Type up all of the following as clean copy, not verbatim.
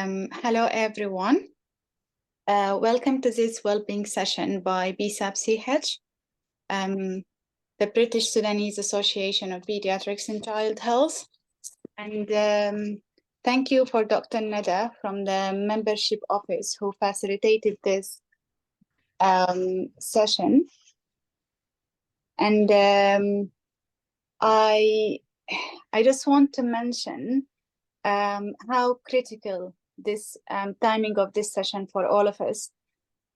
Hello, everyone. Welcome to this Wellbeing Session by BSAPCH, the British Sudanese Association of Pediatrics and Child Health. And thank you for Dr. Nada from the membership office who facilitated this session. And I just want to mention how critical this timing of this session for all of us,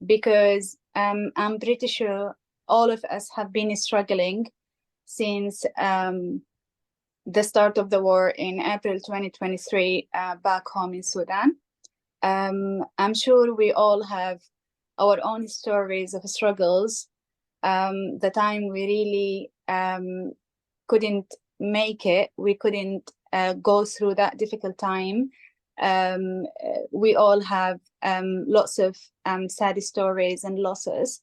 because I'm pretty sure all of us have been struggling since the start of the war in April 2023 back home in Sudan. I'm sure we all have our own stories of struggles. The time we really couldn't make it, we couldn't go through that difficult time. We all have lots of sad stories and losses.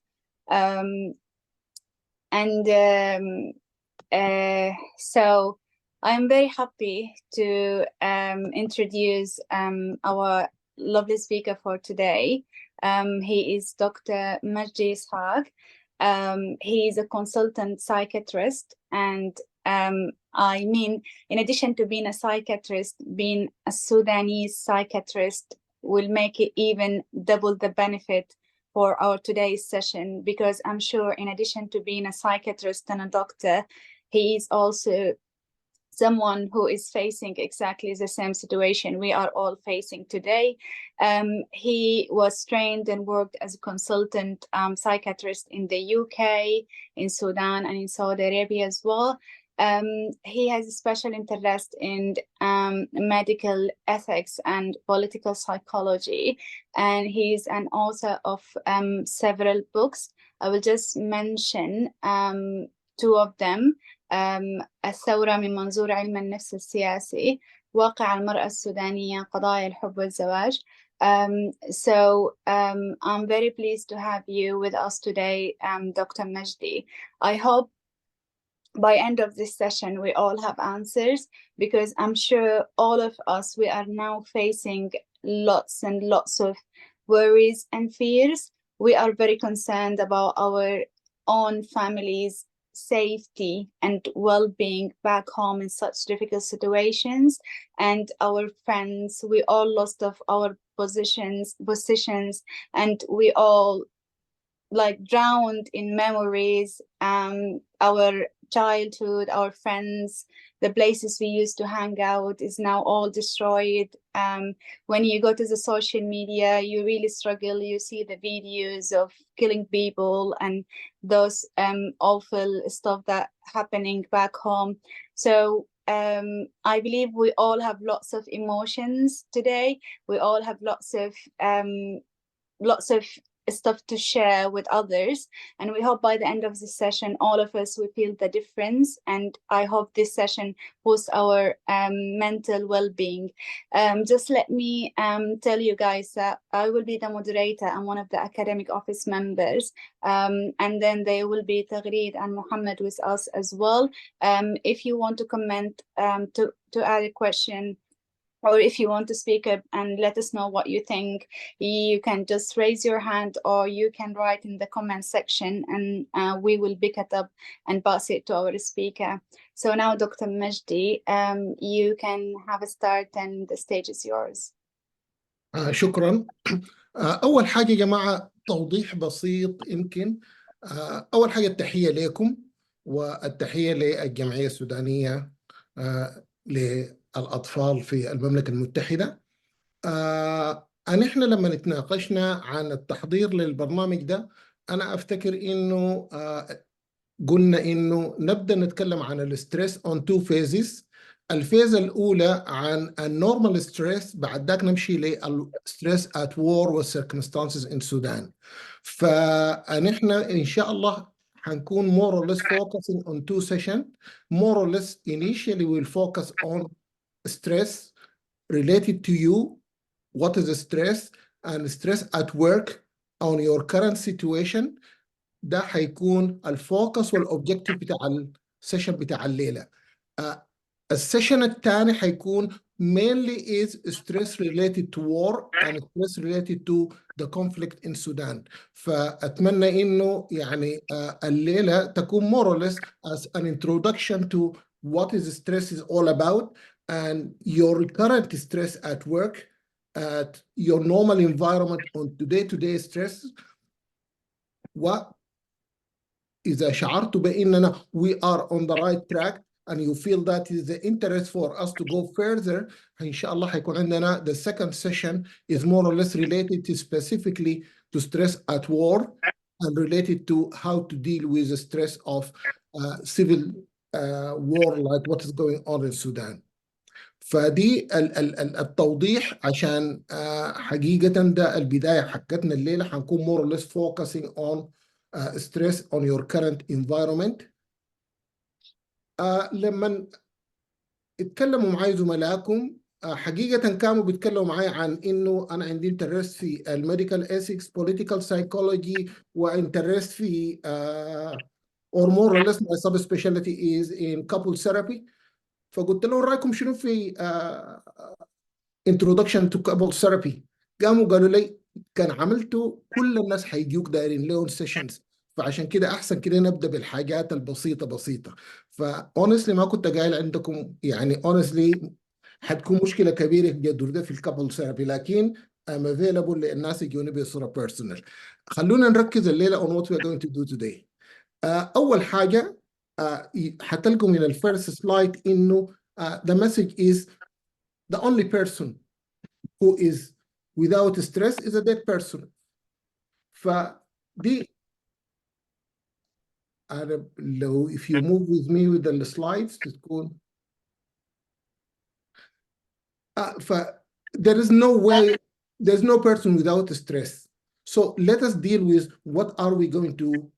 So I'm very happy to introduce our lovely speaker for today. He is Dr. Magdi Ishag. He is a consultant psychiatrist, and I mean, in addition to being a psychiatrist, being a Sudanese psychiatrist will make it even double the benefit for our today's session, because I'm sure in addition to being a psychiatrist and a doctor, he is also someone who is facing exactly the same situation we are all facing today. He was trained and worked as a consultant psychiatrist in the UK, in Sudan, and in Saudi Arabia as well. He has a special interest in medical ethics and political psychology, and he's an author of several books. I will just mention two of them. الثورة من منظور علم النفس السياسي، واقع المرأة السودانية، قضايا الحب والزواج. So I'm very pleased to have you with us today, Dr. Magdi. I hope by end of this session we all have answers, because I'm sure all of us, we are now facing lots and lots of worries and fears. We are very concerned about our own families' safety and well-being back home in such difficult situations, and our friends, we all lost of our positions, and we all like drowned in memories, our childhood, our friends, the places we used to hang out is now all destroyed. When you go to the social media, you really struggle. You see the videos of killing people and those awful stuff that happening back home. So I believe we all have lots of emotions today. We all have lots of stuff to share with others, and we hope by the end of this session all of us will feel the difference, and I hope this session boosts our mental well-being. Just let me tell you guys that I will be the moderator and one of the academic office members, and then there will be Taghreed and Muhammad with us as well. If you want to comment, to add a question, or if you want to speak up and let us know what you think, you can just raise your hand, or you can write in the comment section, and we will pick it up and pass it to our speaker. So now, Dr. Magdi, you can have a start and the stage is yours. شكرا. أول حاجة يا جماعة توضيح بسيط يمكن. أول حاجة التحية لكم والتحية للجمعية السودانية الأطفال في المملكة المتحدة. إحنا لما نتناقشنا عن التحضير للبرنامج ده، أنا أفتكر إنه قلنا إنه نبدأ نتكلم عن الستريس on two phases. الفيزة الأولى عن النورمال ستريس، بعد ذاك نمشي للستريس at war with circumstances in Sudan. فنحن إن شاء الله هنكون more or less focusing on two sessions. More or less initially we'll focus on stress related to you, what is the stress, and stress at work on your current situation. ده هيكون الفوكس والobjective بتاع السيشن بتاع الليلة. السيشن الثاني حيكون mainly is stress related to war and stress related to the conflict in Sudan. فأتمنى إنه يعني الليلة تكون more or less as an introduction to what is stress is all about and your current stress at work, at your normal environment on day-to-day stress. وإذا شعرت بأننا we are on the right track and you feel that is the interest for us to go further, إن شاء الله حيكون عندنا the second session is more or less related to specifically to stress at war and related to how to deal with the stress of civil war like what is going on in Sudan. فدي التوضيح عشان حقيقة ده البداية حقتنا الليلة حنكون more or less focusing on stress on your current environment. لما اتكلموا معي زملائكم حقيقة كانوا بيتكلموا معي عن إنه أنا عندي انترست في الميديكال ethics, political psychology وانترست في or more or less my subspecialty is in couple therapy. فقلت لهم رأيكم شنو في introduction to couple therapy. قالوا لي كان عملته كل الناس حيجوك دايرين لهم سيشنز، فعشان كده احسن كده نبدا بالحاجات البسيطه بسيطه. فاونستلي ما كنت قايل عندكم يعني اونستلي حتكون مشكله كبيره جدا ده في الكابل ثيرابي، لكن I'm available للناس يجوني بصوره بيرسونال. خلونا نركز الليله on what we are going to do today. اول حاجه حتلقوا من الفيرست سلايد انه the message is the only person who is without stress is a dead person. فدي أنا لو if you move with me with the slides تكون there is no way, there's no person without stress. So let us deal with what are we going to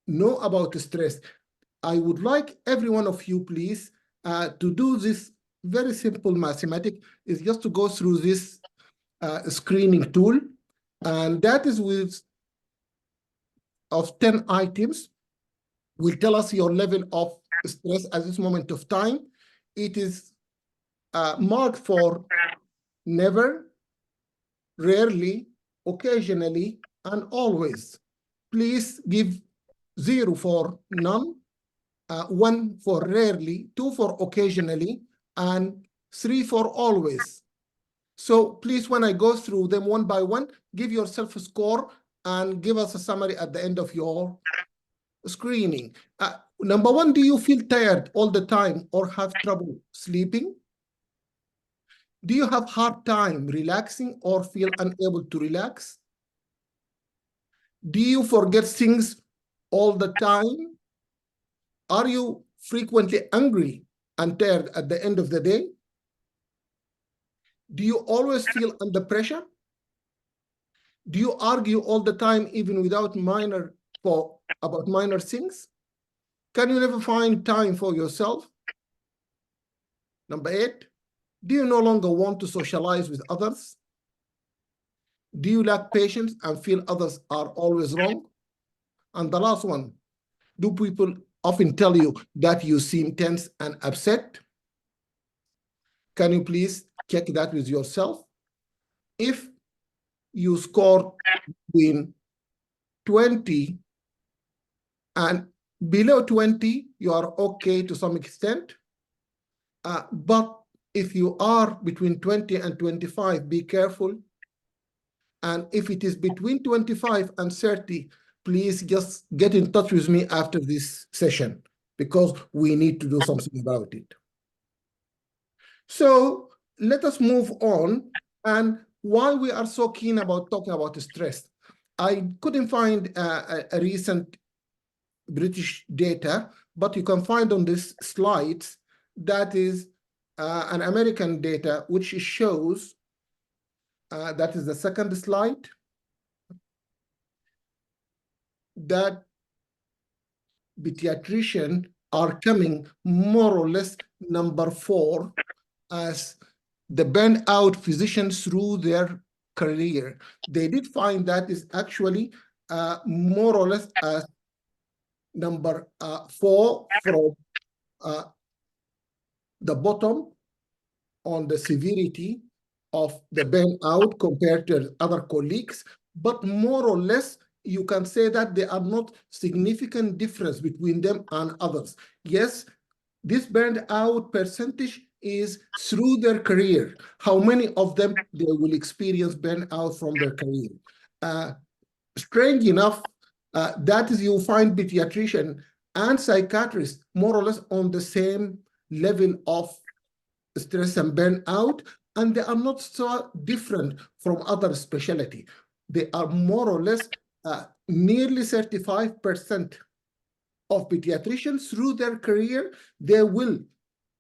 know about stress. I would like every one of you please to do this very simple mathematics, is just to go through this screening tool, and that is with of 10 items will tell us your level of stress at this moment of time. It is marked for never, rarely, occasionally, and always. Please give 0 for none, 1 for rarely, 2 for occasionally, and 3 for always. So please, when I go through them one by one, give yourself a score and give us a summary at the end of your screening. Number 1, do you feel tired all the time or have trouble sleeping? Do you have hard time relaxing or feel unable to relax? Do you forget things all the time? Are you frequently angry and tired at the end of the day? Do you always feel under pressure? Do you argue all the time, even without about minor things? Can you never find time for yourself? Number 8, do you no longer want to socialize with others? Do you lack patience and feel others are always wrong? And the last one, do people often tell you that you seem tense and upset? Can you please check that with yourself? If you score between 20 and below 20, you are okay to some extent. But if you are between 20 and 25, be careful. And if it is between 25 and 30, please just get in touch with me after this session because we need to do something about it. So let us move on. And why we are so keen about talking about stress, I couldn't find a recent British data, but you can find on this slides that is an American data which shows that is the second slide, that pediatricians are coming more or less number 4 as the burnout physicians through their career. They did find that is actually more or less number 4 from the bottom on the severity of the burnout compared to other colleagues, but more or less, you can say that there are not significant difference between them and others. Yes, this burnout percentage is through their career. How many of them they will experience burnout from their career? Strange enough, that is, you find pediatrician and psychiatrist more or less on the same level of stress and burnout, and they are not so different from other specialty. They are more or less nearly 35% of pediatricians through their career, they will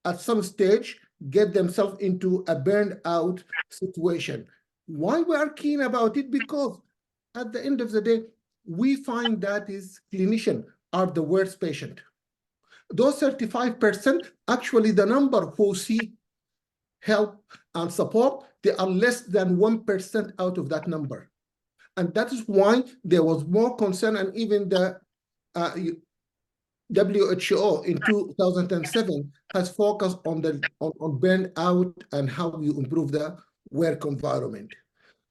at some stage get themselves into a burned out situation. Why we are keen about it? Because at the end of the day, we find that is clinicians are the worst patient. Those 35%, actually the number who seek help and support, they are less than 1% out of that number. And that is why there was more concern, and even the WHO in 2007 has focused on burnout and how you improve the work environment.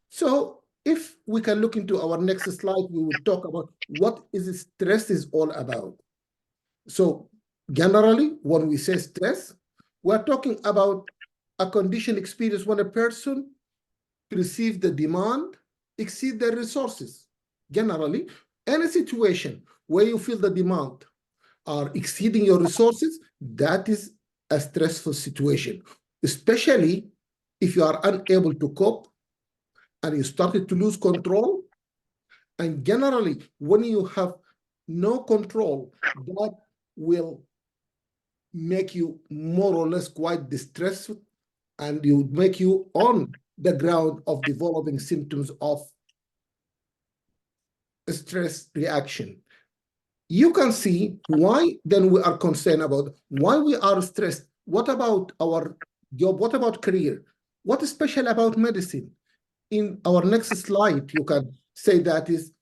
So if we can look into our next slide, we will talk about what is stress is all about. So generally, when we say stress, we're talking about a condition experienced when a person perceives the demand exceed their resources. Generally, any situation where you feel the demand are exceeding your resources, that is a stressful situation, especially if you are unable to cope and you started to lose control. And generally, when you have no control, that will make you more or less quite distressed, and you make you on the ground of developing symptoms of stress reaction. You can see why then we are concerned about why we are stressed. What about our job? What about career? What is special about medicine? In our next slide, you can say that is,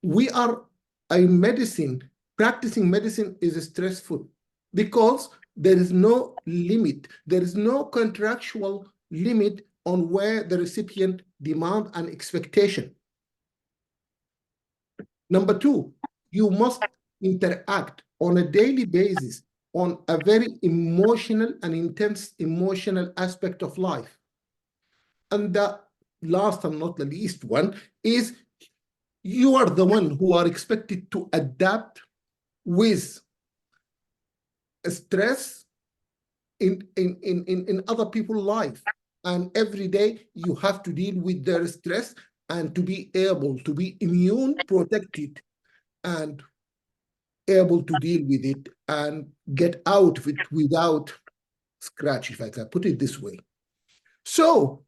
we are a medicine, practicing medicine is stressful because there is no limit. There is no contractual limit on where the recipient demand and expectation. Number two, you must interact on a daily basis on a very emotional and intense emotional aspect of life. And the last and not the least one is you are the one who are expected to adapt with stress in other people's life. And every day you have to deal with their stress and to be able to be immune, protected, and able to deal with it and get out of it without scratch, if I can put it this way. So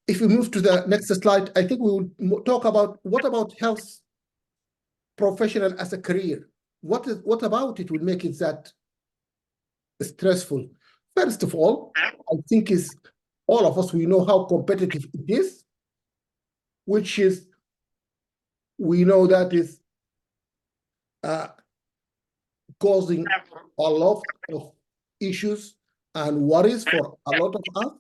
if we move to the next slide, I think we will talk about what about health professional as a career. What about it will make it that stressful? First of all, I think is all of us, we know how competitive it is, which is, we know that is causing a lot of issues and worries for a lot of us.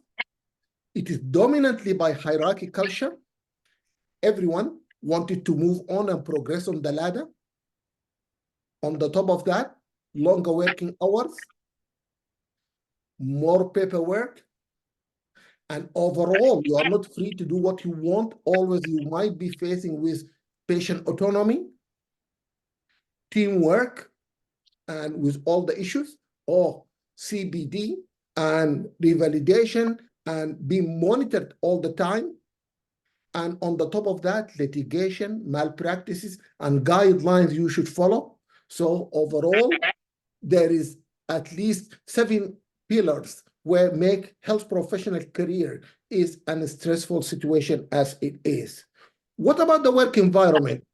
It is dominantly by hierarchy culture. Everyone wanted to move on and progress on the ladder. On the top of that, longer working hours, more paperwork, and overall, you are not free to do what you want. Always you might be facing with patient autonomy, teamwork, and with all the issues, or CBD and revalidation and being monitored all the time. And on the top of that, litigation, malpractices, and guidelines you should follow. So overall, there is at least 7 pillars where make health professional career is a stressful situation as it is. What about the work environment?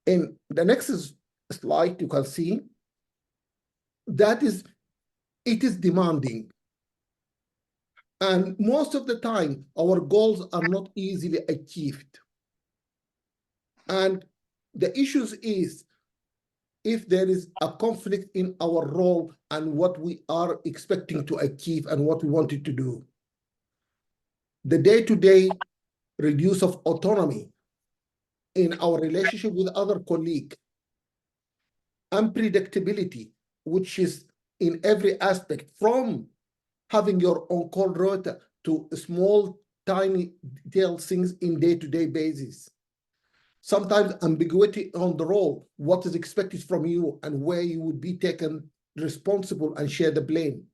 In the next slide, you can see that is, it is demanding. And most of the time, our goals are not easily achieved. And the issues is if there is a conflict in our role and what we are expecting to achieve and what we wanted to do. The day-to-day reduce of autonomy in our relationship with other colleagues, unpredictability, which is in every aspect, from having your on-call rota to small, tiny detail things in day-to-day basis. Sometimes ambiguity on the role, what is expected from you and where you would be taken responsible and share the blame.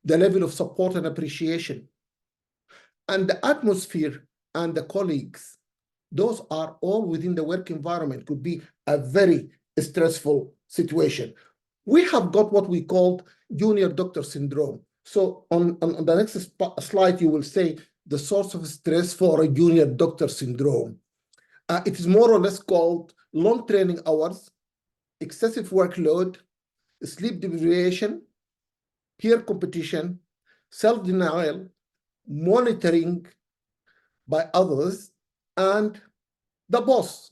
The level of support and appreciation. And the atmosphere and the colleagues, those are all within the work environment, could be a very stressful situation. We have got what we called junior doctor syndrome. So on the next slide, you will say the source of stress for a junior doctor syndrome. It is more or less called long training hours, excessive workload, sleep deprivation, peer competition, self-denial, monitoring by others, and the boss.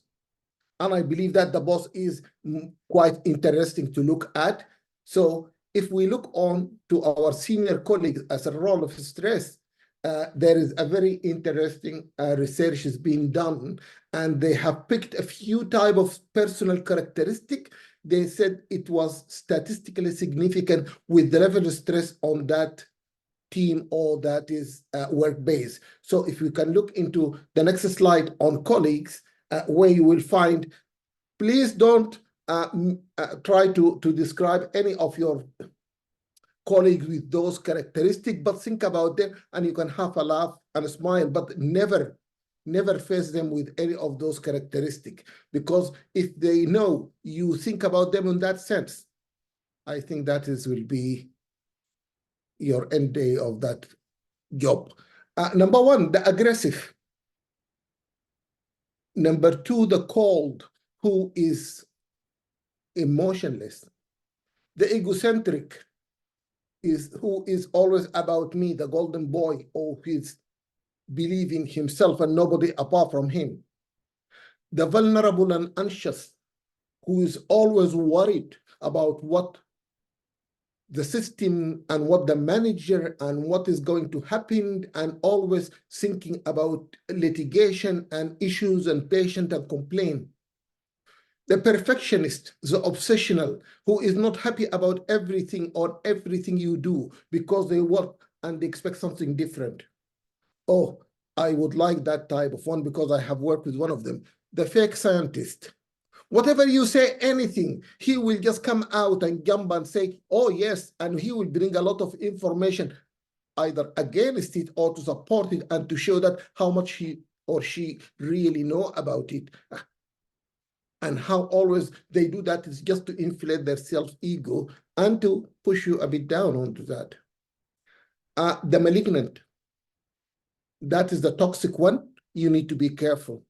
And I believe that the boss is quite interesting to look at. So if we look on to our senior colleagues as a role of stress, there is a very interesting research is being done, and they have picked a few type of personal characteristic. They said it was statistically significant with the level of stress on that team or that is work-based. So if we can look into the next slide on colleagues, where you will find, please don't try to describe any of your colleagues with those characteristics, but think about them and you can have a laugh and a smile, but never face them with any of those characteristics, because if they know you think about them in that sense, I think that will be your end day of that job. Number one, the aggressive. Number two, the cold, who is emotionless. The egocentric is who is always about me, the golden boy, or he's believing himself and nobody apart from him. The vulnerable and anxious, who is always worried about what the system and what the manager and what is going to happen, and always thinking about litigation and issues and patient and complaint. The perfectionist, the obsessional, who is not happy about everything or everything you do because they work and they expect something different. Oh, I would like that type of one because I have worked with one of them. The fake scientist. Whatever you say, anything, he will just come out and jump and say, oh, yes, and he will bring a lot of information either against it or to support it and to show that how much he or she really know about it. And how always they do that is just to inflate their self-ego and to push you a bit down onto that. The malignant, that is the toxic one. You need to be careful.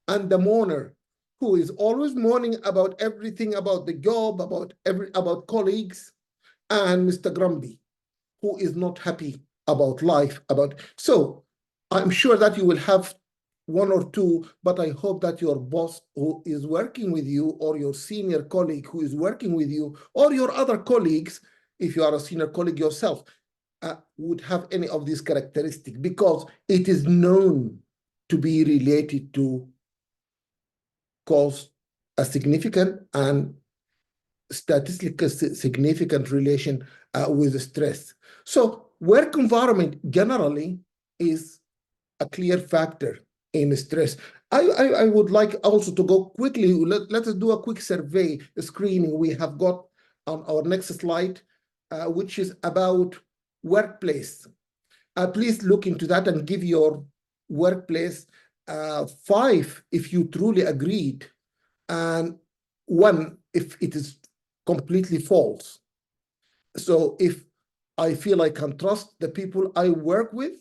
And the mourner, who is always mourning about everything, about the job, about colleagues, and Mr. Grumpy, who is not happy about life. So I'm sure that you will have one or two, but I hope that your boss who is working with you, or your senior colleague who is working with you, or your other colleagues, if you are a senior colleague yourself, would have any of these characteristics, because it is known to be related to cause a significant and statistically significant relation with stress. So work environment generally is a clear factor in stress. I would like also to go quickly. Let us do a quick survey screening we have got on our next slide, which is about workplace. Please look into that and give your workplace 5 if you truly agreed, and 1 if it is completely false. So if I feel I can trust the people I work with,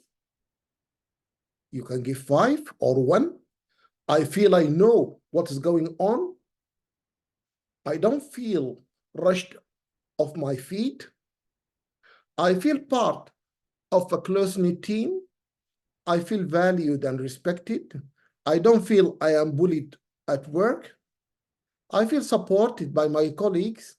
you can give 5 or 1. I feel I know what is going on. I don't feel rushed off my feet. I feel part of a close-knit team. I feel valued and respected. I don't feel I am bullied at work. I feel supported by my colleagues.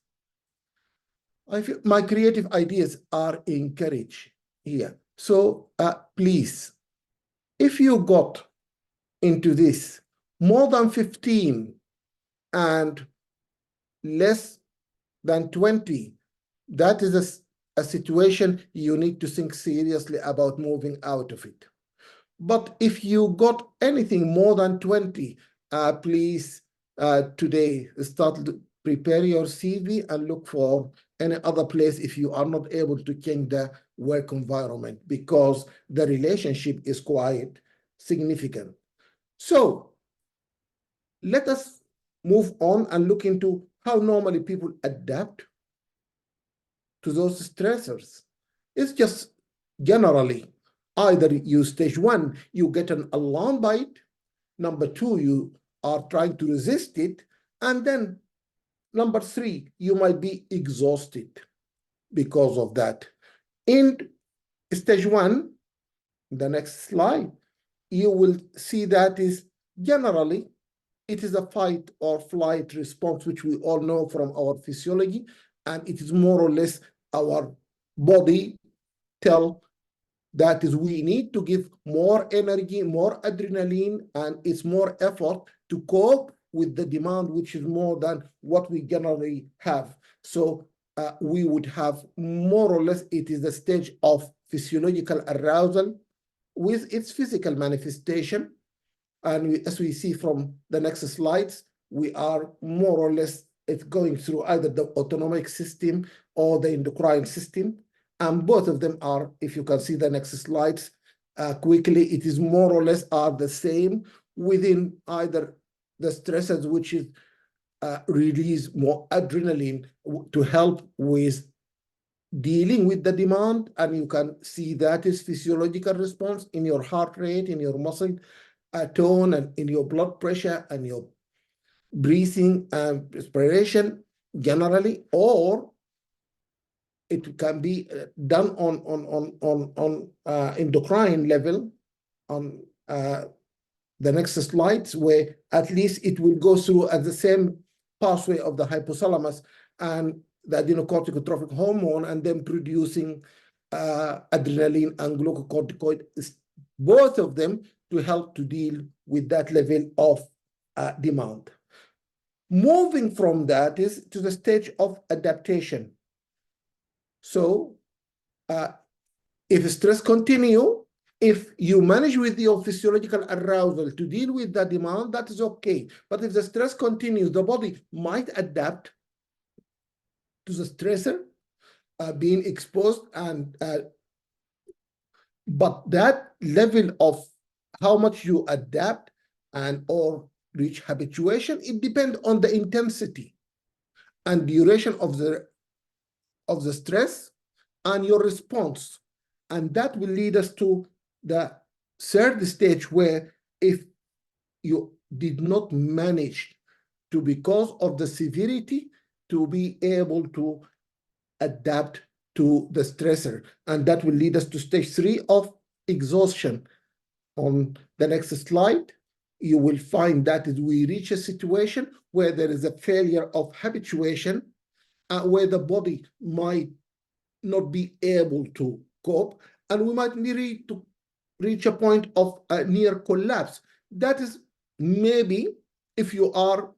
I feel my creative ideas are encouraged here. So please, if you got into this more than 15 and less than 20, that is a situation you need to think seriously about moving out of it. But if you got anything more than 20, please today start to prepare your CV and look for any other place if you are not able to change the work environment, because the relationship is quite significant. So let us move on and look into how normally people adapt to those stressors. It's just generally either you stage 1, you get an alarm bite. Number 2, you are trying to resist it. And then number 3, you might be exhausted because of that. In stage 1, the next slide, you will see that is generally, it is a fight or flight response, which we all know from our physiology. And it is more or less our body tell that is we need to give more energy, more adrenaline, and it's more effort to cope with the demand, which is more than what we generally have. So we would have more or less, it is the stage of physiological arousal with its physical manifestation. And as we see from the next slides, we are more or less, it's going through either the autonomic system or the endocrine system. And both of them are, if you can see the next slides quickly, it is more or less are the same within either the stressors, which is release more adrenaline to help with dealing with the demand. And you can see that is physiological response in your heart rate, in your muscle tone, and in your blood pressure and your breathing and respiration generally, or it can be done on endocrine level on the next slides, where at least it will go through at the same pathway of the hypothalamus and the adrenocorticotropic hormone, and then producing adrenaline and glucocorticoid, both of them to help to deal with that level of demand. Moving from that is to the stage of adaptation. So if stress continue, if you manage with your physiological arousal to deal with that demand, that is okay. But if the stress continues, the body might adapt to the stressor being exposed, and but that level of how much you adapt and or reach habituation, it depends on the intensity and duration of the stress and your response. And that will lead us to the third stage, where if you did not manage to, because of the severity, to be able to adapt to the stressor, and that will lead us to stage 3 of exhaustion. On the next slide, you will find that we reach a situation where there is a failure of habituation, where the body might not be able to cope, and we might need to reach a point of near collapse. That is maybe, if you are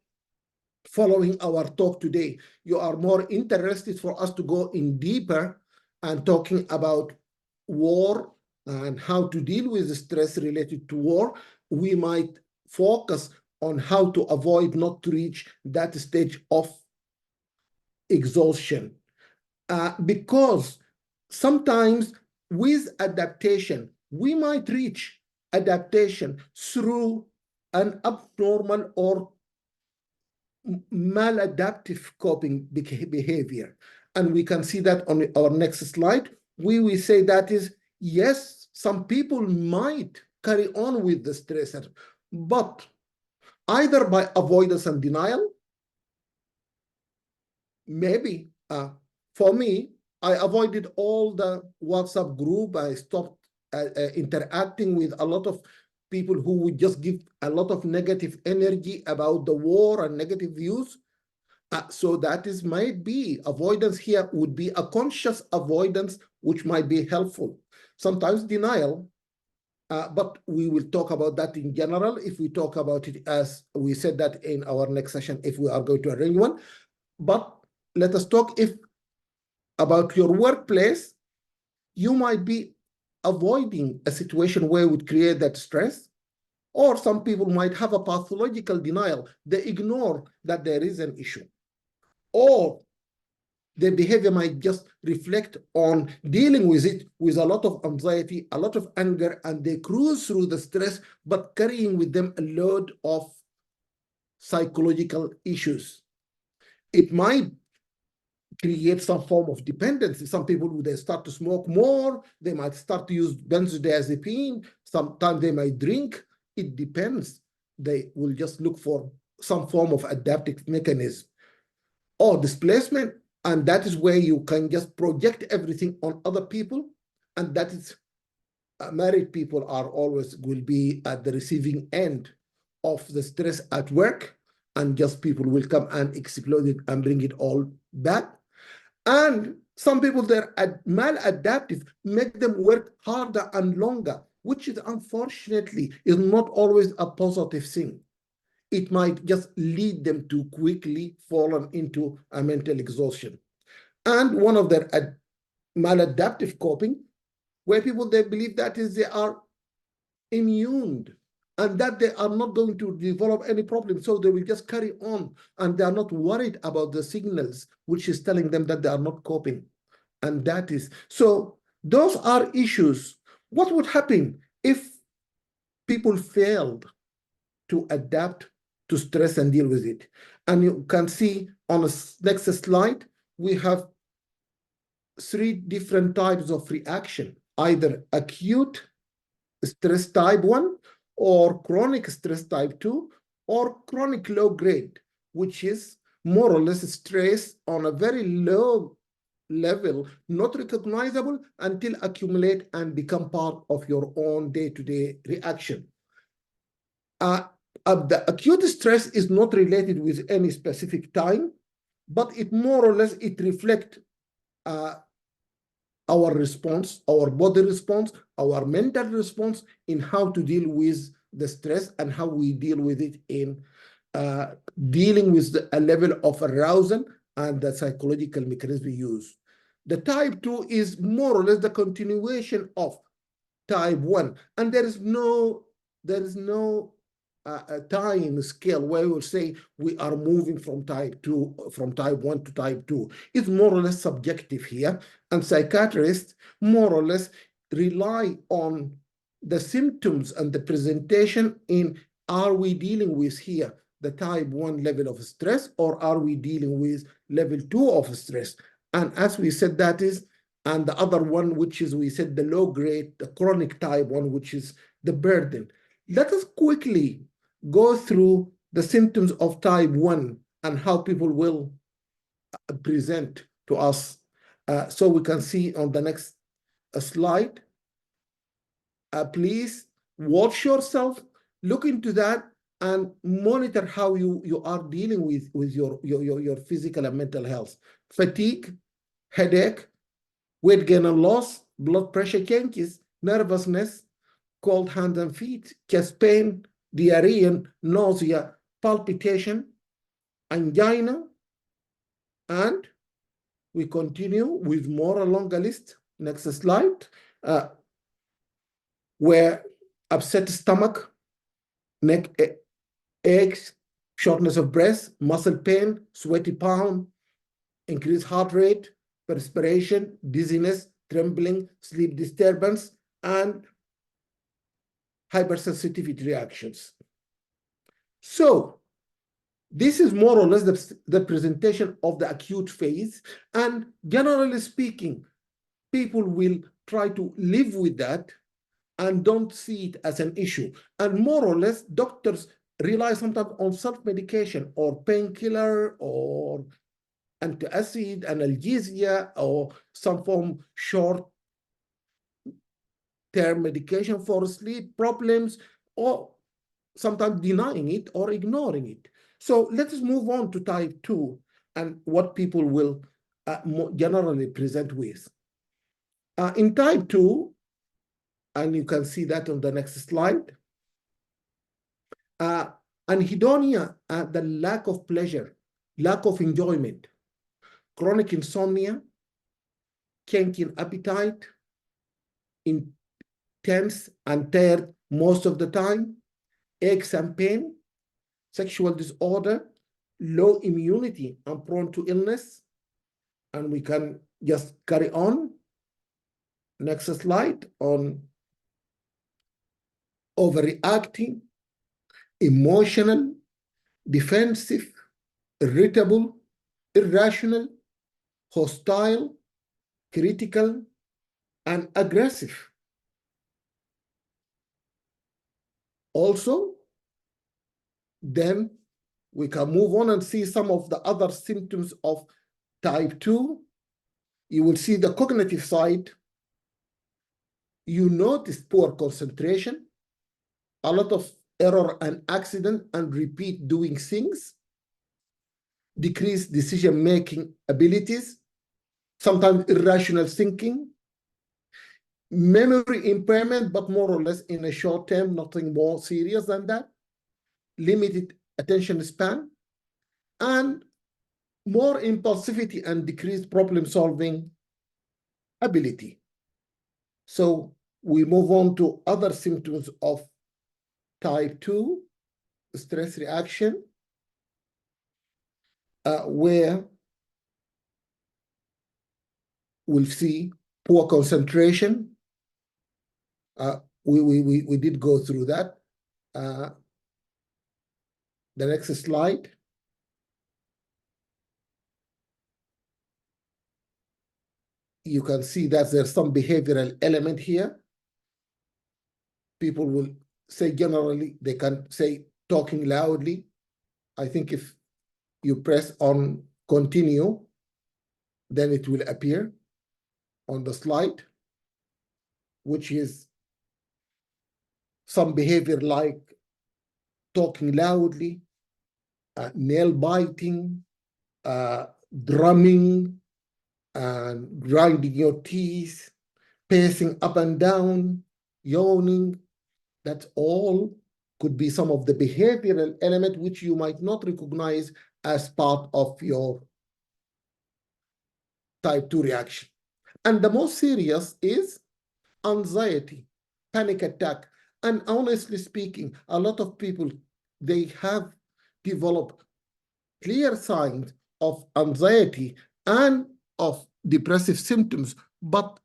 following our talk today, you are more interested for us to go in deeper and talking about war and how to deal with the stress related to war. We might focus on how to avoid not to reach that stage of exhaustion. Because sometimes with adaptation, we might reach adaptation through an abnormal or maladaptive coping behavior. And we can see that on our next slide. We will say that is, yes, some people might carry on with the stressor, but either by avoidance and denial, maybe for me, I avoided all the WhatsApp group. I stopped interacting with a lot of people who would just give a lot of negative energy about the war and negative views. So that is might be avoidance here would be a conscious avoidance, which might be helpful. Sometimes denial, but we will talk about that in general if we talk about it, as we said that in our next session, if we are going to arrange one. But let us talk about your workplace. You might be avoiding a situation where it would create that stress, or some people might have a pathological denial. They ignore that there is an issue, or their behavior might just reflect on dealing with it with a lot of anxiety, a lot of anger, and they cruise through the stress, but carrying with them a load of psychological issues. It might create some form of dependency. Some people, they start to smoke more, they might start to use benzodiazepine, sometimes they might drink. It depends. They will just look for some form of adaptive mechanism or displacement, and that is where you can just project everything on other people, and that is married people are always will be at the receiving end of the stress at work, and just people will come and explode it and bring it all back. And some people, they're maladaptive, make them work harder and longer, which is unfortunately is not always a positive thing. It might just lead them to quickly fall into a mental exhaustion. And one of their maladaptive coping, where people, they believe that is they are immune and that they are not going to develop any problem. So they will just carry on and they are not worried about the signals, which is telling them that they are not coping. And that is, so those are issues. What would happen if people failed to adapt to stress and deal with it? And you can see on the next slide, we have 3 different types of reaction, either acute stress type 1, or chronic stress type 2, or chronic low grade, which is more or less stress on a very low level, not recognizable until accumulate and become part of your own day-to-day reaction. The acute stress is not related with any specific time, but it more or less, it reflects our response, our body response, our mental response in how to deal with the stress and how we deal with it in dealing with a level of arousal and the psychological mechanism we use. The type 2 is more or less the continuation of type 1, and there is no a time scale where we'll say we are moving from type 1 to type 2. It's more or less subjective here, and psychiatrists more or less rely on the symptoms and the presentation in, are we dealing with here the type 1 level of stress, or are we dealing with level 2 of stress? And as we said, that is, and the other one, which is, we said, the low grade, the chronic type 1, which is the burden. Let us quickly go through the symptoms of type 1 and how people will present to us. So we can see on the next slide. Please watch yourself, look into that, and monitor how you are dealing with your physical and mental health. Fatigue, headache, weight gain and loss, blood pressure changes, nervousness, cold hands and feet, chest pain, diarrhea, nausea, palpitation, angina, and we continue with more a longer list. Next slide. Where upset stomach, neck aches, shortness of breath, muscle pain, sweaty palm, increased heart rate, perspiration, dizziness, trembling, sleep disturbance, and hypersensitivity reactions. So this is more or less the presentation of the acute phase. And generally speaking, people will try to live with that and don't see it as an issue. And more or less, doctors rely sometimes on self-medication or painkiller or antacid, analgesia, or some form short-term medication for sleep problems, or sometimes denying it or ignoring it. So let us move on to type 2. and what people will generally present with. In type 2, and you can see that on the next slide, anhedonia, the lack of pleasure, lack of enjoyment, chronic insomnia, changing appetite, intense and tired most of the time, aches and pain, sexual disorder, low immunity and prone to illness. And we can just carry on. Next slide on overreacting, emotional, defensive, irritable, irrational, hostile, critical, and aggressive. Also, then we can move on and see some of the other symptoms of type 2. You will see the cognitive side. You notice poor concentration, a lot of error and accident and repeat doing things, decreased decision-making abilities, sometimes irrational thinking, memory impairment, but more or less in a short term, nothing more serious than that, limited attention span, and more impulsivity and decreased problem-solving ability. So we move on to other symptoms of type 2, stress reaction, where we'll see poor concentration. We did go through that. The next slide. You can see that there's some behavioral element here. People will say generally, they can say talking loudly. I think if you press on continue, then it will appear on the slide, which is some behavior like talking loudly, nail biting, drumming, and grinding your teeth, pacing up and down, yawning. That all could be some of the behavioral element which you might not recognize as part of your type 2 reaction. And the most serious is anxiety, panic attack. And honestly speaking, a lot of people, they have developed clear signs of anxiety and of depressive symptoms, but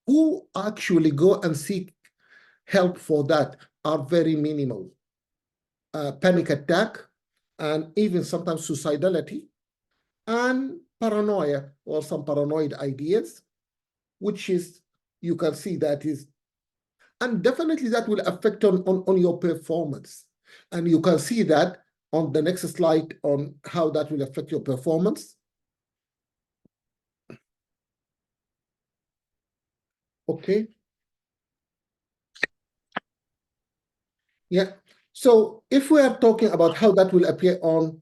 who actually go and seek help for that are very minimal. Panic attack, and even sometimes suicidality, and paranoia, or some paranoid ideas, which is, you can see that is, and definitely that will affect on your performance. And you can see that on the next slide on how that will affect your performance. Okay. Yeah. So if we are talking about how that will appear on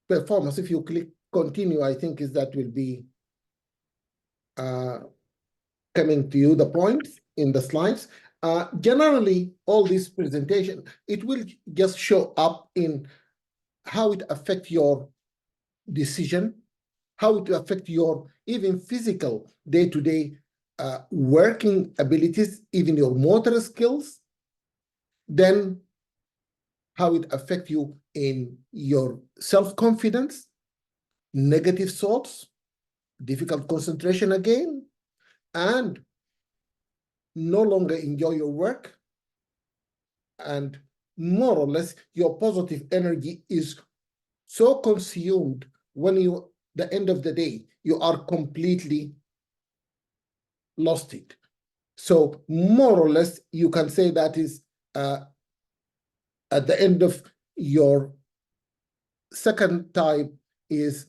performance, if you click continue, I think that will be coming to you, the points in the slides. Generally, all this presentation, it will just show up in how it affects your decision, how it affects your even physical day-to-day working abilities, even your motor skills, then how it affects you in your self-confidence, negative thoughts, difficult concentration again, and no longer enjoy your work, and more or less your positive energy is so consumed when you, the end of the day, you are completely lost it. So more or less, you can say that is at the end of your second type is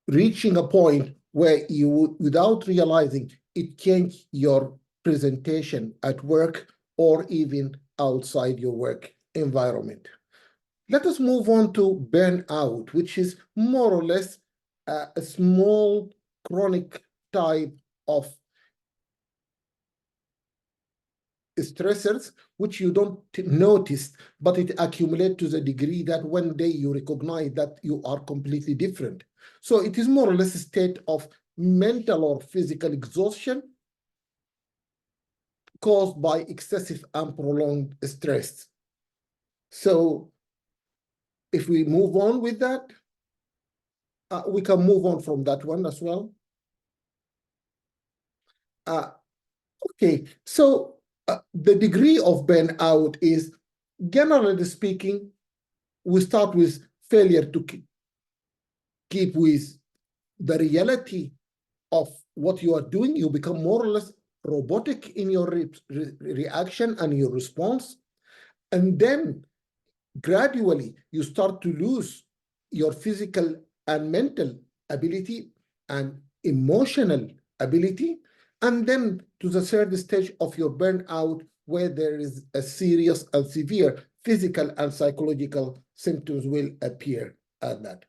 reaching a point where you would, without realizing, it changed your presentation at work or even outside your work environment. Let us move on to burnout, which is more or less a small chronic type of stressors which you don't notice, but it accumulates to the degree that one day you recognize that you are completely different. So it is more or less a state of mental or physical exhaustion caused by excessive and prolonged stress. So if we move on with that, we can move on from that one as well. Okay, so the degree of burnout is, generally speaking, we start with failure to keep with the reality of what you are doing. You become more or less robotic in your reaction and your response. And then gradually you start to lose your physical and mental ability and emotional ability. And then to the third stage of your burnout, where there is a serious and severe physical and psychological symptoms will appear at that.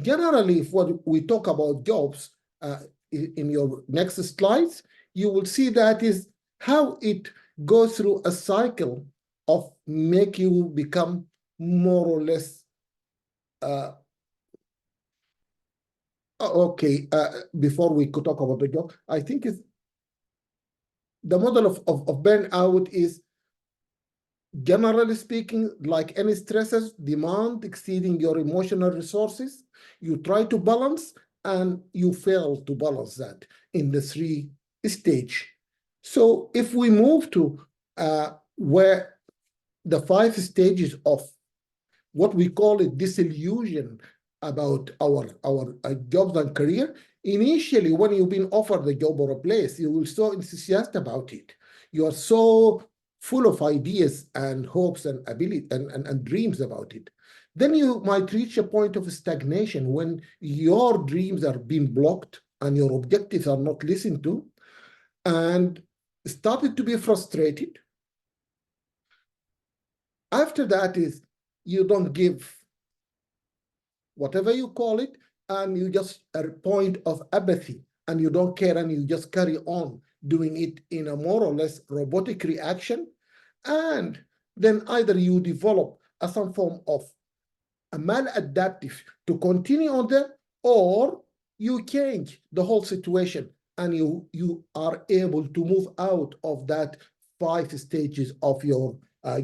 Generally, if what we talk about jobs in your next slides, you will see that is how it goes through a cycle of make you become more or less okay. Before we could talk about the job, I think it's the model of burnout is, generally speaking, like any stresses, demand exceeding your emotional resources. You try to balance and you fail to balance that in the three stage. So if we move to where the 5 stages of what we call it disillusion about our jobs and career. Initially, when you've been offered a job or a place, you will so enthusiastic about it. You are so full of ideas and hopes and ability and dreams about it. Then you might reach a point of stagnation when your dreams are being blocked and your objectives are not listened to, and started to be frustrated. After that is you don't give whatever you call it, and you just a point of apathy, and you don't care, and you just carry on doing it in a more or less robotic reaction. And then either you develop some form of a maladaptive to continue on that, or you change the whole situation and you are able to move out of that 5 stages of your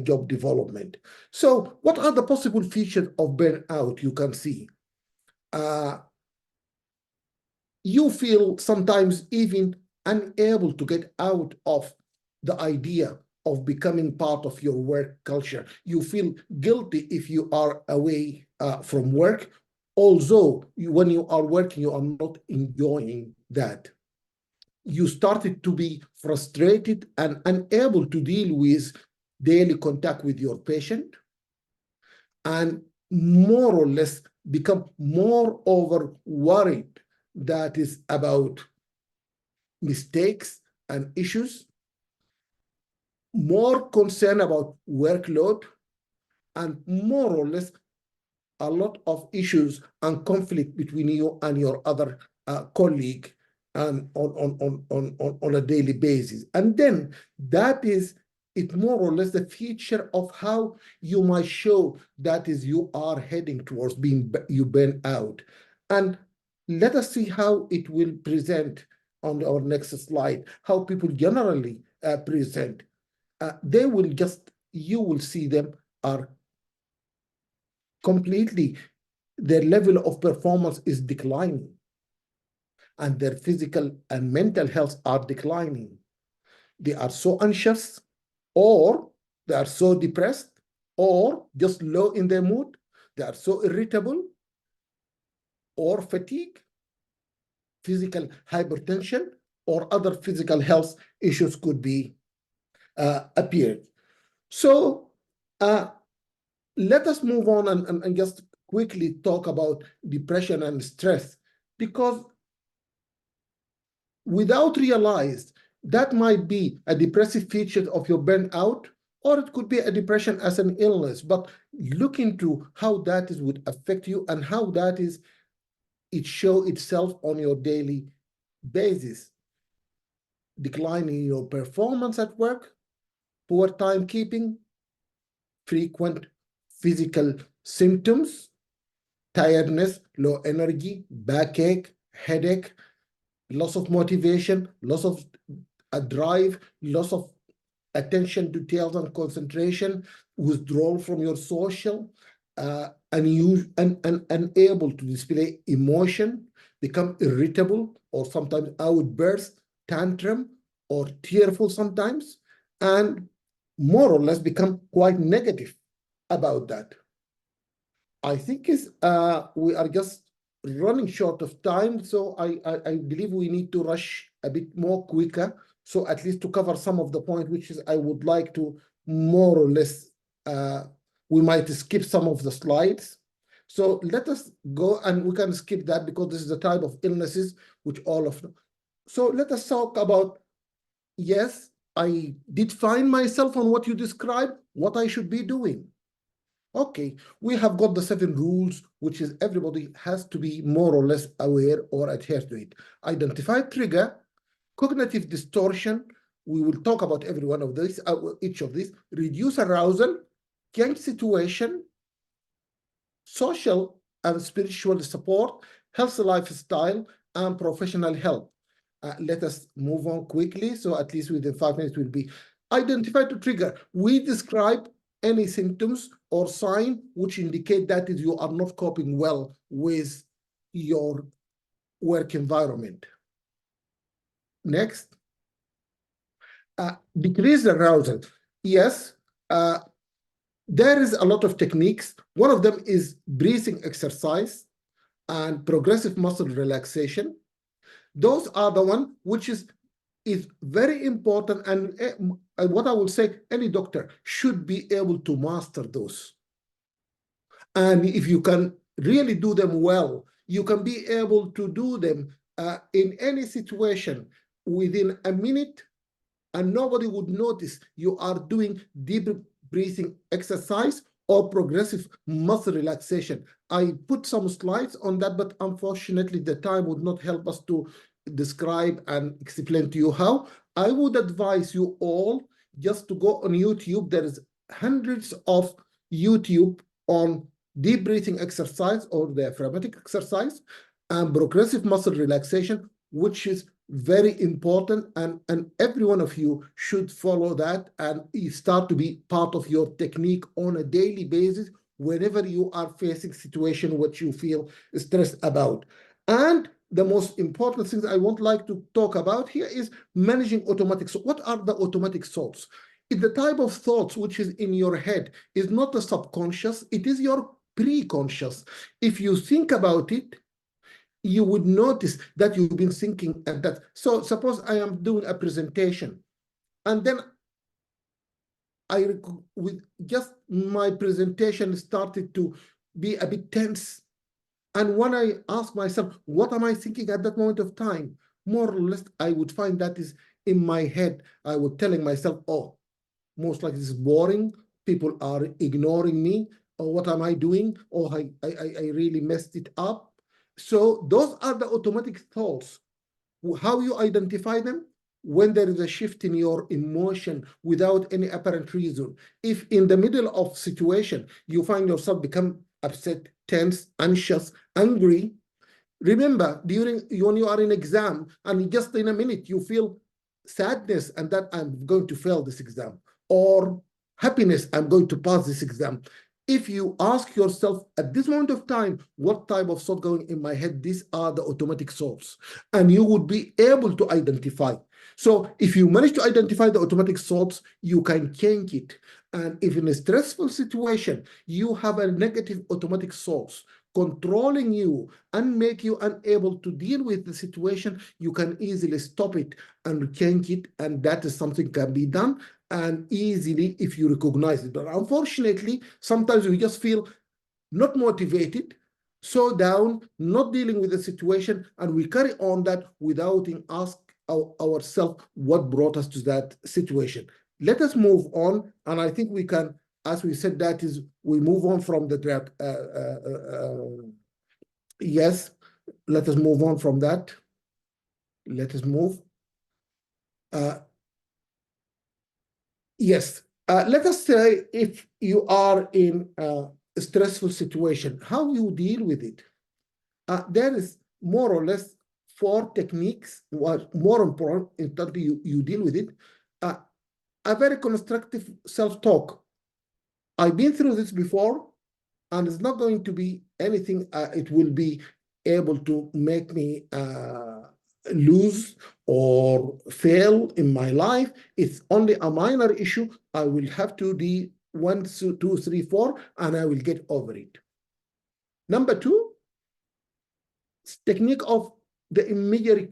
job development. So what are the possible features of burnout you can see? You feel sometimes even unable to get out of the idea of becoming part of your work culture. You feel guilty if you are away from work, although when you are working, you are not enjoying that. You started to be frustrated and unable to deal with daily contact with your patient, and more or less become more over worried that is about mistakes and issues, more concern about workload, and more or less a lot of issues and conflict between you and your other colleague and on a daily basis. And then that is it, more or less the feature of how you might show that is you are heading towards being you burn out. And let us see how it will present on our next slide, how people generally present. They will just, you will see them are completely, their level of performance is declining, and their physical and mental health are declining. They are so anxious, or they are so depressed, or just low in their mood. They are so irritable, or fatigue, physical hypertension, or other physical health issues could be appeared. So let us move on and just quickly talk about depression and stress, because without realized, that might be a depressive feature of your burnout, or it could be a depression as an illness. But look into how that is would affect you and how that is it show itself on your daily basis. Decline in your performance at work, poor timekeeping, frequent physical symptoms, tiredness, low energy, backache, headache, loss of motivation, loss of a drive, loss of attention, details, and concentration, withdrawal from your social, unable to display emotion, become irritable, or sometimes outburst, tantrum, or tearful sometimes, and more or less become quite negative about that. I think we are just running short of time, so I believe we need to rush a bit more quicker, so at least to cover some of the point, which is I would like to more or less, we might skip some of the slides. So let us go, and we can skip that because this is the type of illnesses which all of them. So let us talk about, yes, I did find myself on what you described, what I should be doing. Okay, we have got the 7 rules, which is everybody has to be more or less aware or adhere to it. Identify trigger, cognitive distortion. We will talk about every one of these, each of these. Reduce arousal, change situation, social and spiritual support, healthy lifestyle, and professional help. Let us move on quickly, so at least within 5 minutes will be. Identify to trigger. We describe any symptoms or sign which indicate that you are not coping well with your work environment. Next. Decrease arousal. Yes, there is a lot of techniques. One of them is breathing exercise and progressive muscle relaxation. Those are the one which is very important, and what I will say, any doctor should be able to master those. And if you can really do them well, you can be able to do them in any situation within a minute, and nobody would notice you are doing deep breathing exercise or progressive muscle relaxation. I put some slides on that, but unfortunately the time would not help us to describe and explain to you how. I would advise you all just to go on YouTube. There is hundreds of YouTube on deep breathing exercise or diaphragmatic exercise and progressive muscle relaxation, which is very important, and every one of you should follow that and start to be part of your technique on a daily basis whenever you are facing situation which you feel stressed about. And the most important things I would like to talk about here is managing automatic. So what are the automatic thoughts? It's the type of thoughts which is in your head. Is not the subconscious, it is your pre-conscious. If you think about it, you would notice that you've been thinking at that. So suppose I am doing a presentation, and then with just my presentation started to be a bit tense. And when I ask myself, what am I thinking at that moment of time? More or less, I would find that is in my head. I would telling myself, oh, most likely this is boring. People are ignoring me. Or what am I doing? Or I really messed it up. So those are the automatic thoughts. How you identify them? When there is a shift in your emotion without any apparent reason. If in the middle of situation, you find yourself become upset, tense, anxious, angry, remember when you are in exam and just in a minute you feel sadness and that I'm going to fail this exam, or happiness, I'm going to pass this exam. If you ask yourself at this moment of time, what type of thought going in my head, these are the automatic thoughts, and you would be able to identify. So if you manage to identify the automatic thoughts, you can change it. And if in a stressful situation, you have a negative automatic thoughts controlling you and make you unable to deal with the situation, you can easily stop it and change it. And that is something can be done and easily if you recognize it. But unfortunately, sometimes we just feel not motivated, so down, not dealing with the situation, and we carry on that without ask ourselves what brought us to that situation. Let us move on, and I think we can, as we said, that is, we move on from the yes, let us move on from that. Let us move. Yes, let us say if you are in a stressful situation, how you deal with it. There is more or less 4 techniques, what more important in terms you deal with it. A very constructive self-talk. I've been through this before, and it's not going to be anything, it will be able to make me lose or fail in my life. It's only a minor issue. I will have to do 1, 2, 3, 4, and I will get over it. Number 2, technique of the immediate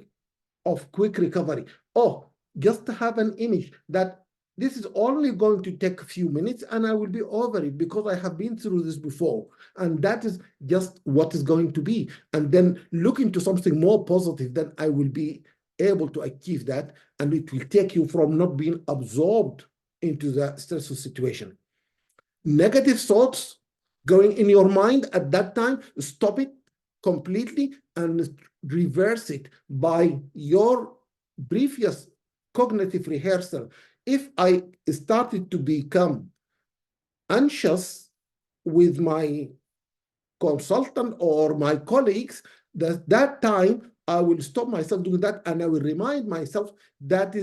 of quick recovery. Oh, just to have an image that this is only going to take a few minutes and I will be over it because I have been through this before. And that is just what is going to be. And then look into something more positive, then I will be able to achieve that. And it will take you from not being absorbed into the stressful situation. Negative thoughts going in your mind at that time, stop it completely and reverse it by your previous cognitive rehearsal. If I started to become anxious with my consultant or my colleagues, that time I will stop myself doing that and I will remind myself that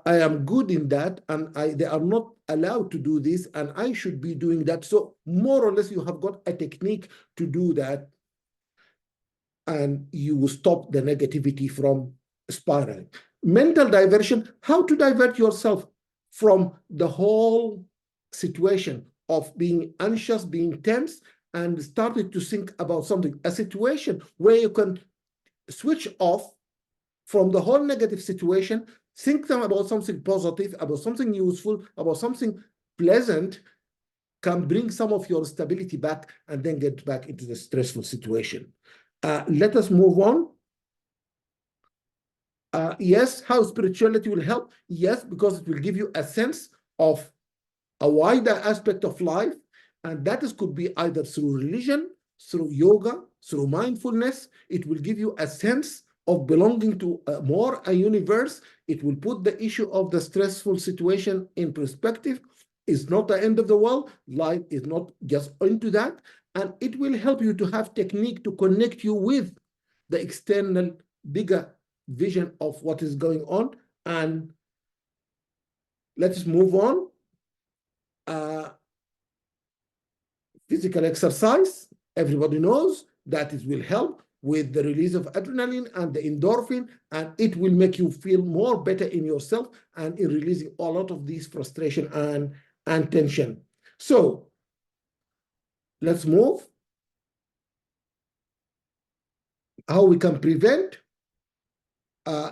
I am good in that and they are not allowed to do this and I should be doing that. So more or less you have got a technique to do that and you will stop the negativity from spiraling. Mental diversion, how to divert yourself from the whole situation of being anxious, being tense, and started to think about something, a situation where you can switch off from the whole negative situation, think about something positive, about something useful, about something pleasant, can bring some of your stability back and then get back into the stressful situation. Let us move on. Yes, how spirituality will help? Yes, because it will give you a sense of a wider aspect of life, and that could be either through religion, through yoga, through mindfulness. It will give you a sense of belonging to a universe. It will put the issue of the stressful situation in perspective. It's not the end of the world. Life is not just into that. And it will help you to have technique to connect you with the external, bigger vision of what is going on. And let's move on. Physical exercise, everybody knows that it will help with the release of adrenaline and the endorphin, and it will make you feel more better in yourself and in releasing a lot of these frustration and tension. So let's move. How we can prevent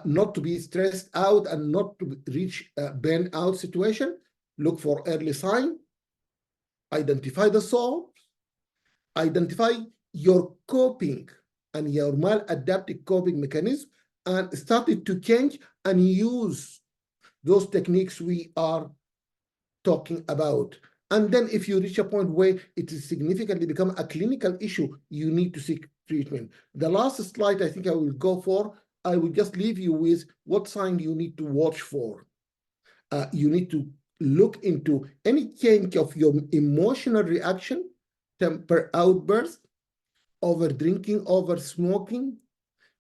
not to be stressed out and not to reach a burnout situation. Look for early sign. Identify the source. Identify your coping and your maladaptive coping mechanism and started to change and use those techniques we are talking about. And then if you reach a point where it is significantly become a clinical issue, you need to seek treatment. The last slide I think I will go for, I will just leave you with what sign you need to watch for. You need to look into any change of your emotional reaction, temper outburst, over drinking, over smoking,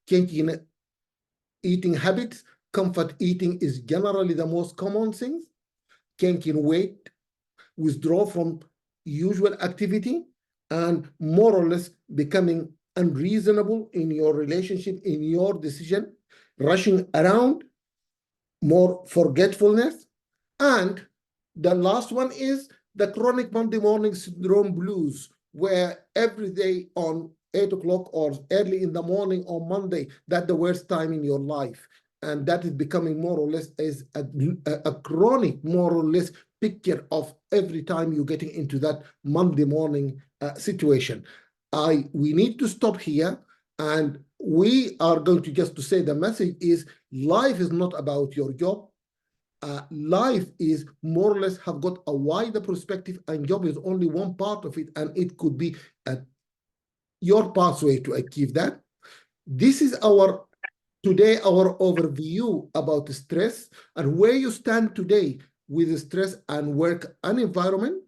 change in eating habits. Comfort eating is generally the most common thing. Change in weight, withdraw from usual activity, and more or less becoming unreasonable in your relationship, in your decision, rushing around, more forgetfulness. And the last one is the chronic Monday morning syndrome blues, where every day on 8 o'clock or early in the morning on Monday, that's the worst time in your life. And that is becoming more or less as a chronic, more or less picture of every time you're getting into that Monday morning situation. We need to stop here, and we are going to just to say the message is life is not about your job. Life is more or less have got a wider perspective, and job is only one part of it, and it could be a your pathway to achieve that. This is our overview about stress and where you stand today with stress and work and environment.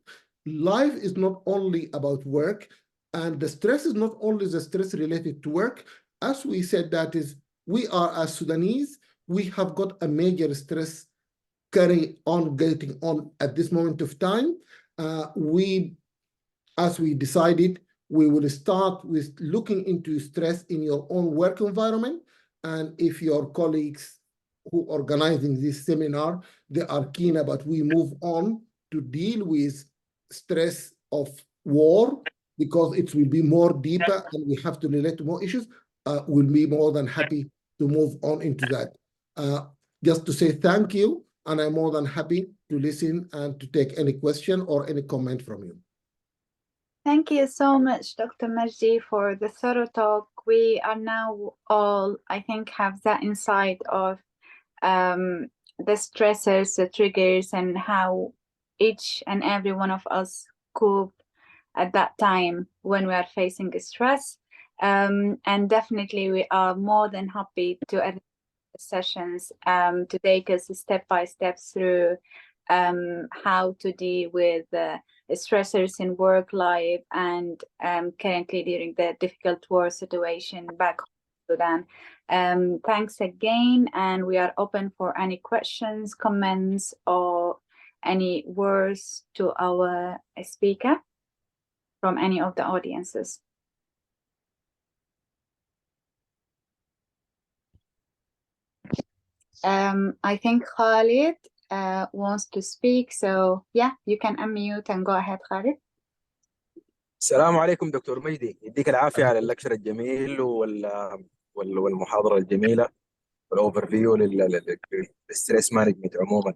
Life is not only about work, and the stress is not only the stress related to work. As we said, that is, we are as Sudanese, we have got a major stress carry on getting on at this moment of time. As we decided, we will start with looking into stress in your own work environment. And if your colleagues who are organizing this seminar, they are keen about we move on to deal with stress of war, because it will be more deeper and we have to relate to more issues, we'll be more than happy to move on into that. Just to say thank you, and I'm more than happy to listen and to take any question or any comment from you. Thank you so much, Dr. Magdi, for the thorough talk. We are now all, I think, have that insight of the stressors, the triggers, and how each and every one of us cope at that time when we are facing stress. And definitely we are more than happy to attend sessions to take us step by step through how to deal with stressors in work life and currently during the difficult war situation back home in Sudan. Thanks again, and we are open for any questions, comments, or any words to our speaker from any of the audiences. I think Khalid wants to speak, so yeah, you can unmute and go ahead, Khalid. السلام عليكم دكتور مجدي، يديك العافية على اللكشر الجميل والمحاضرة الجميلة والأوفر فيو للستريس مانجمنت عموما.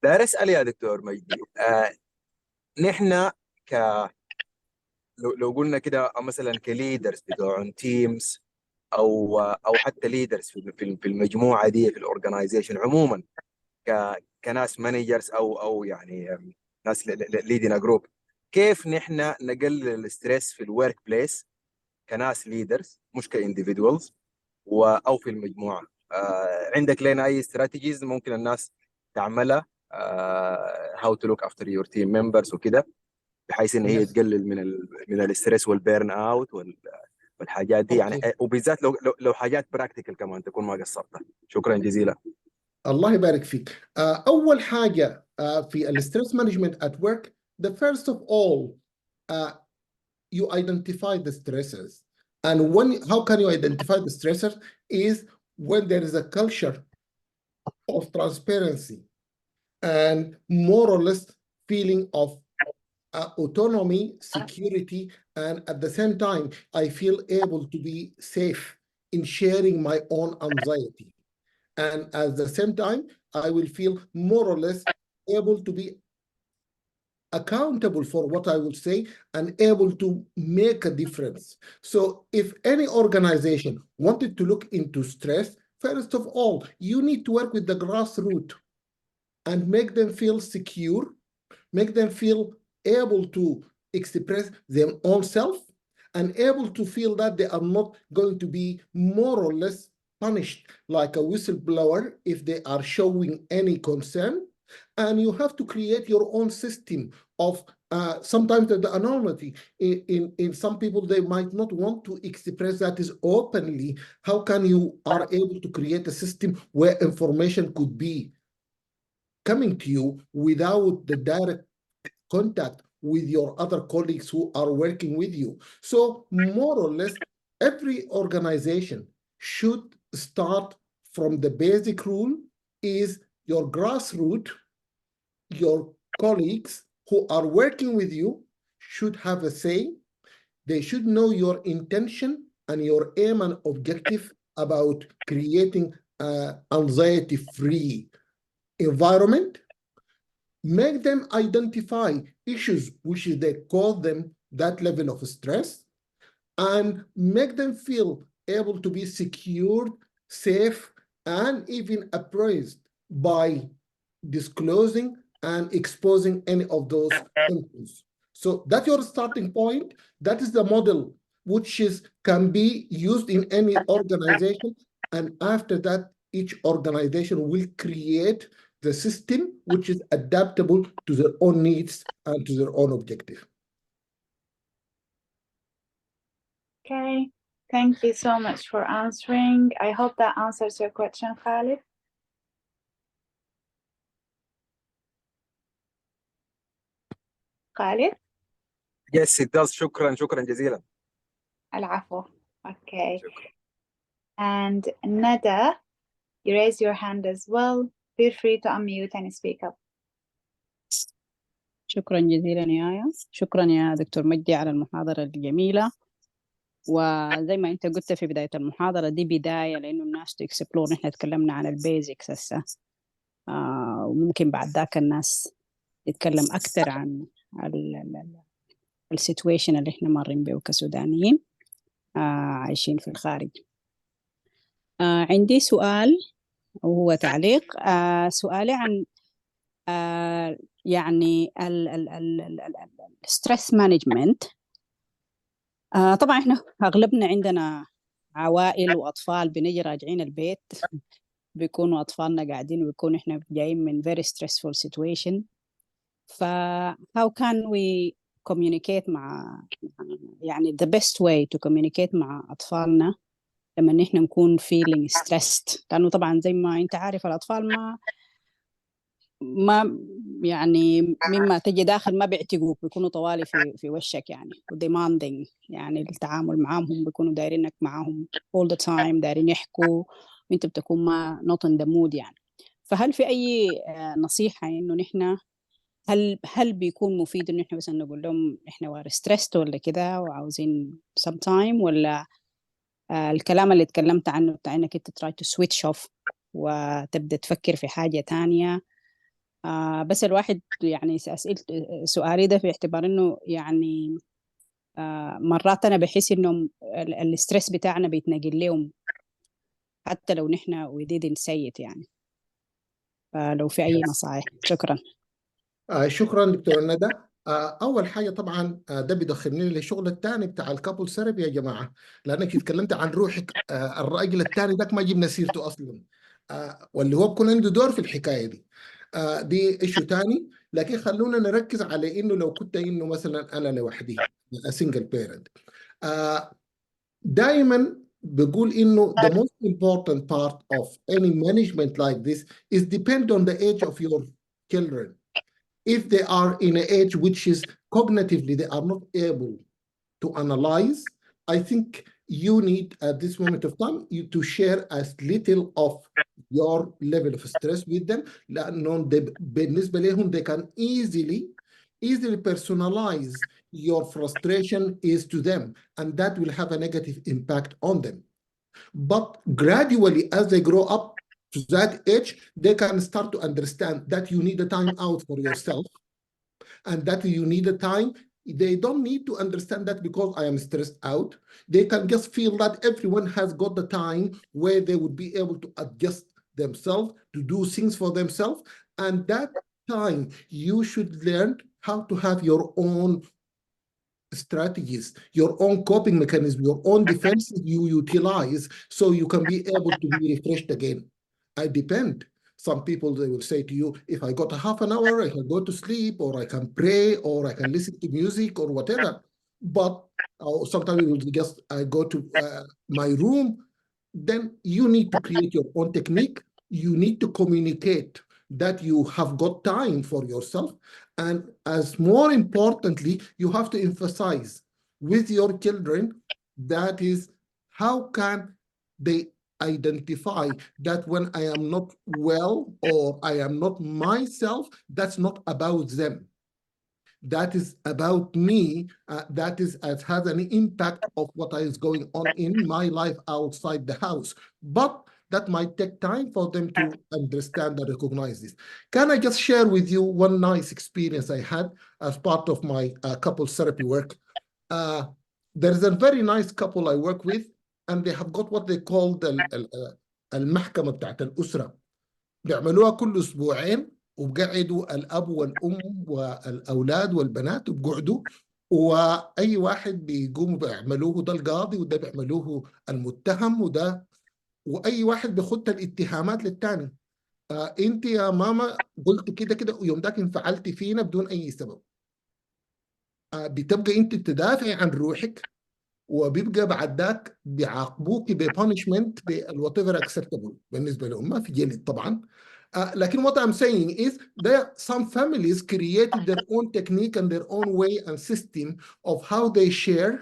داير أسأل يا دكتور مجدي، نحن لو قلنا كده مثلا كليدرز بتوع تيمز أو حتى ليدرز في المجموعة دي في الأورجنايزيشن عموما، كناس مانجرز أو يعني ناس ليدنا جروب، كيف نحن نقلل الستريس في الورك بليس كناس ليدرز مش كانديفيدوالز او في المجموعه؟ عندك لنا اي استراتيجيز ممكن الناس تعملها هاو تو لوك افتر يور تيم ممبرز وكده، بحيث ان هي تقلل من الستريس والبيرن اوت والحاجات دي يعني، وبالذات لو حاجات براكتيكال كمان تكون ما قصرتها. شكرا جزيلا. الله يبارك فيك. اول حاجه في الستريس مانجمنت at work, the first of all, you identify the stressors. And how can you identify the stressors is when there is a culture of transparency and more or less feeling of autonomy, security, and at the same time, I feel able to be safe in sharing my own anxiety. And at the same time, I will feel more or less able to be accountable for what I will say and able to make a difference. So if any organization wanted to look into stress, first of all, you need to work with the grassroots and make them feel secure, make them feel able to express their own self and able to feel that they are not going to be more or less punished like a whistleblower if they are showing any concern. And you have to create your own system of sometimes the anonymity. In some people, they might not want to express that is openly. How can you are able to create a system where information could be coming to you without the direct contact with your other colleagues who are working with you? So more or less, every organization should start from the basic rule is your grassroots, your colleagues who are working with you should have a say. They should know your intention and your aim and objective about creating an anxiety-free environment. Make them identify issues which they cause them that level of stress, and make them feel able to be secured, safe, and even appraised by disclosing and exposing any of those symptoms. So that's your starting point. That is the model which can be used in any organization. And after that, each organization will create the system which is adaptable to their own needs and to their own objective. Okay, thank you so much for answering. I hope that answers your question, Khalid. Khalid? Yes, it does. شكرا جزيلا. العفو. Okay. شكرا. And Nada, you raise your hand as well. Feel free to unmute and speak up. شكرا جزيلا يا آية. شكرا يا دكتور مجدي على المحاضرة الجميلة. وزي ما انت قلت في بداية المحاضرة دي بداية لأنه الناس تكسبلور. نحن تكلمنا عن البيزكس هسه، وممكن بعد ذاك الناس تتكلم أكثر عن السيتويشن اللي احنا مارين به كسودانيين عايشين في الخارج. عندي سؤال وهو تعليق. سؤالي عن يعني الستريس مانجمنت. طبعا احنا اغلبنا عندنا عوائل واطفال، بنجي راجعين البيت بيكونوا اطفالنا قاعدين وبيكون احنا جايين من very stressful situation. ف how can we communicate مع يعني the best way to communicate مع اطفالنا لما نحن نكون feeling stressed؟ لانه طبعا زي ما انت عارف الاطفال ما يعني مما تجي داخل ما بيعتقوك، بيكونوا طوالي في وشك يعني، demanding يعني التعامل معاهم، بيكونوا دايرينك معاهم all the time، دايرين يحكوا وانت بتكون ما not in the mood يعني. فهل في اي نصيحة انه نحن هل بيكون مفيد انه احنا مثلا نقول لهم احنا stressed ولا كده وعاوزين some time، ولا الكلام اللي اتكلمت عنه بتاع انك انت try to switch off وتبدأ تفكر في حاجة تانية؟ بس الواحد يعني سؤالي ده في اعتبار انه يعني مرات انا بحس انه الستريس بتاعنا بيتنقل لهم حتى لو نحن we didn't say it يعني. فلو في اي نصائح. شكرا. شكرا دكتور ندى. اول حاجه طبعا ده بيدخلني للشغل الثاني بتاع الكابل ثيرابي يا جماعه، لانك اتكلمت عن روحك. الراجل الثاني ده ما جبنا سيرته اصلا، واللي هو بيكون عنده دور في الحكايه دي. دي ايشو ثاني، لكن خلونا نركز على انه لو كنت انه مثلا انا لوحدي سنجل بيرنت. دائما بقول انه the most important part of any management like this is depend on the age of your children. If they are in an age which is cognitively they are not able to analyze, I think you need at this moment of time to share as little of your level of stress with them. لأنه بالنسبة لهم they can easily personalize your frustration is to them, and that will have a negative impact on them. But gradually as they grow up to that age, they can start to understand that you need a time out for yourself and that you need a time. They don't need to understand that because I am stressed out. They can just feel that everyone has got the time where they would be able to adjust themselves, to do things for themselves. And that time, you should learn how to have your own strategies, your own coping mechanism, your own defenses you utilize so you can be able to be refreshed again. I depend. Some people, they will say to you, if I got a half an hour, I can go to sleep, or I can pray, or I can listen to music, or whatever. But sometimes it will just, I go to my room. Then you need to create your own technique. You need to communicate that you have got time for yourself. And as more importantly, you have to emphasize with your children, that is, how can they identify that when I am not well or I am not myself, that's not about them. That is about me. That is has an impact of what is going on in my life outside the house. But that might take time for them to understand and recognize this. Can I just share with you one nice experience I had as part of my couples therapy work? There is a very nice couple I work with, and they have got what they call المحكمة بتاعت الأسرة. بيعملوها كل أسبوعين، وبقعدوا الأب والأم والأولاد والبنات وبقعدوا واي واحد بيقوموا بيعملوه، ده القاضي وده بيعملوه المتهم، واي واحد بيخط الاتهامات للتاني. انت يا ماما قلت كده كده ويوم ذاك انفعلتي فينا بدون اي سبب. بتبقى انت تدافعي عن روحك، وبيبقى بعد ذاك بيعاقبوك ببانشمنت بالوات ايفر اكسبتبل بالنسبه لهم، ما في جلد طبعا. لكن what I'm saying is that some families created their own technique and their own way and system of how they share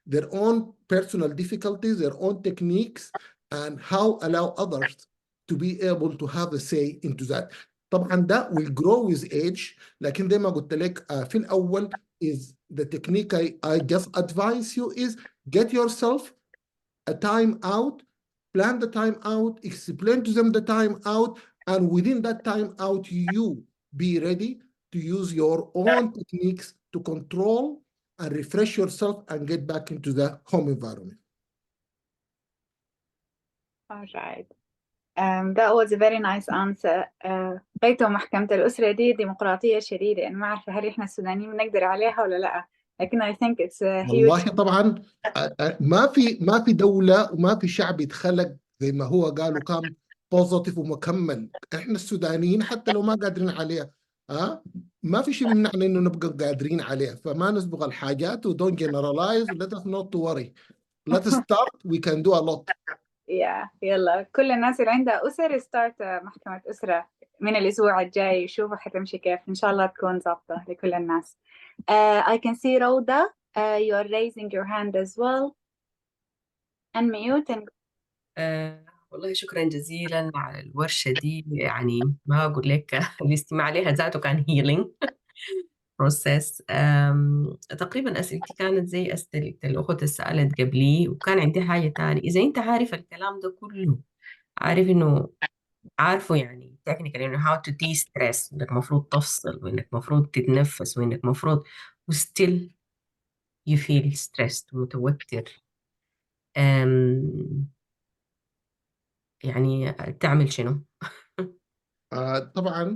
their own personal difficulties, their own techniques, and how allow others to be able to have a say into that. طبعا ده will grow with age، لكن زي ما قلت لك في الأول is the technique I just advise you is get yourself a time out, plan the time out, explain to them the time out, and within that time out, you be ready to use your own techniques to control and refresh yourself and get back into the home environment. All right. That was a very nice answer. بيته محكمة الأسرة دي ديمقراطية شديدة، أنا ما أعرف هل إحنا السودانيين بنقدر عليها ولا لأ، لكن I think it's a والله huge. طبعا ما في دولة وما في شعب يتخلق زي ما هو قالوا كان بوزيتيف ومكمل. احنا السودانيين حتى لو ما قادرين عليها ما في شيء بيمنعنا انه نبقى قادرين عليها، فما نسبق الحاجات و don't generalize و let us not to worry. Let us start, we can do a lot. يلا كل الناس اللي عندها أسر ستارت محكمة أسرة من الأسبوع الجاي، شوفوا حتمشي كيف، إن شاء الله تكون ظابطة لكل الناس. I can see Rhoda, you are raising your hand as well. Unmute and والله شكرا جزيلا على الورشة دي، يعني ما أقول لك الاستماع لها ذاته كان هيلينج بروسيس. تقريبا أسئلتي كانت زي أسئلة الأخت اللي سألت قبلي، وكان عندي حاجة تانية. إذا أنت عارف الكلام ده كله، عارف إنه عارفه يعني تكنيكال إنه how to de-stress، إنك مفروض تفصل وإنك مفروض تتنفس وإنك مفروض still you feel stressed ومتوتر، يعني تعمل شنو؟ طبعا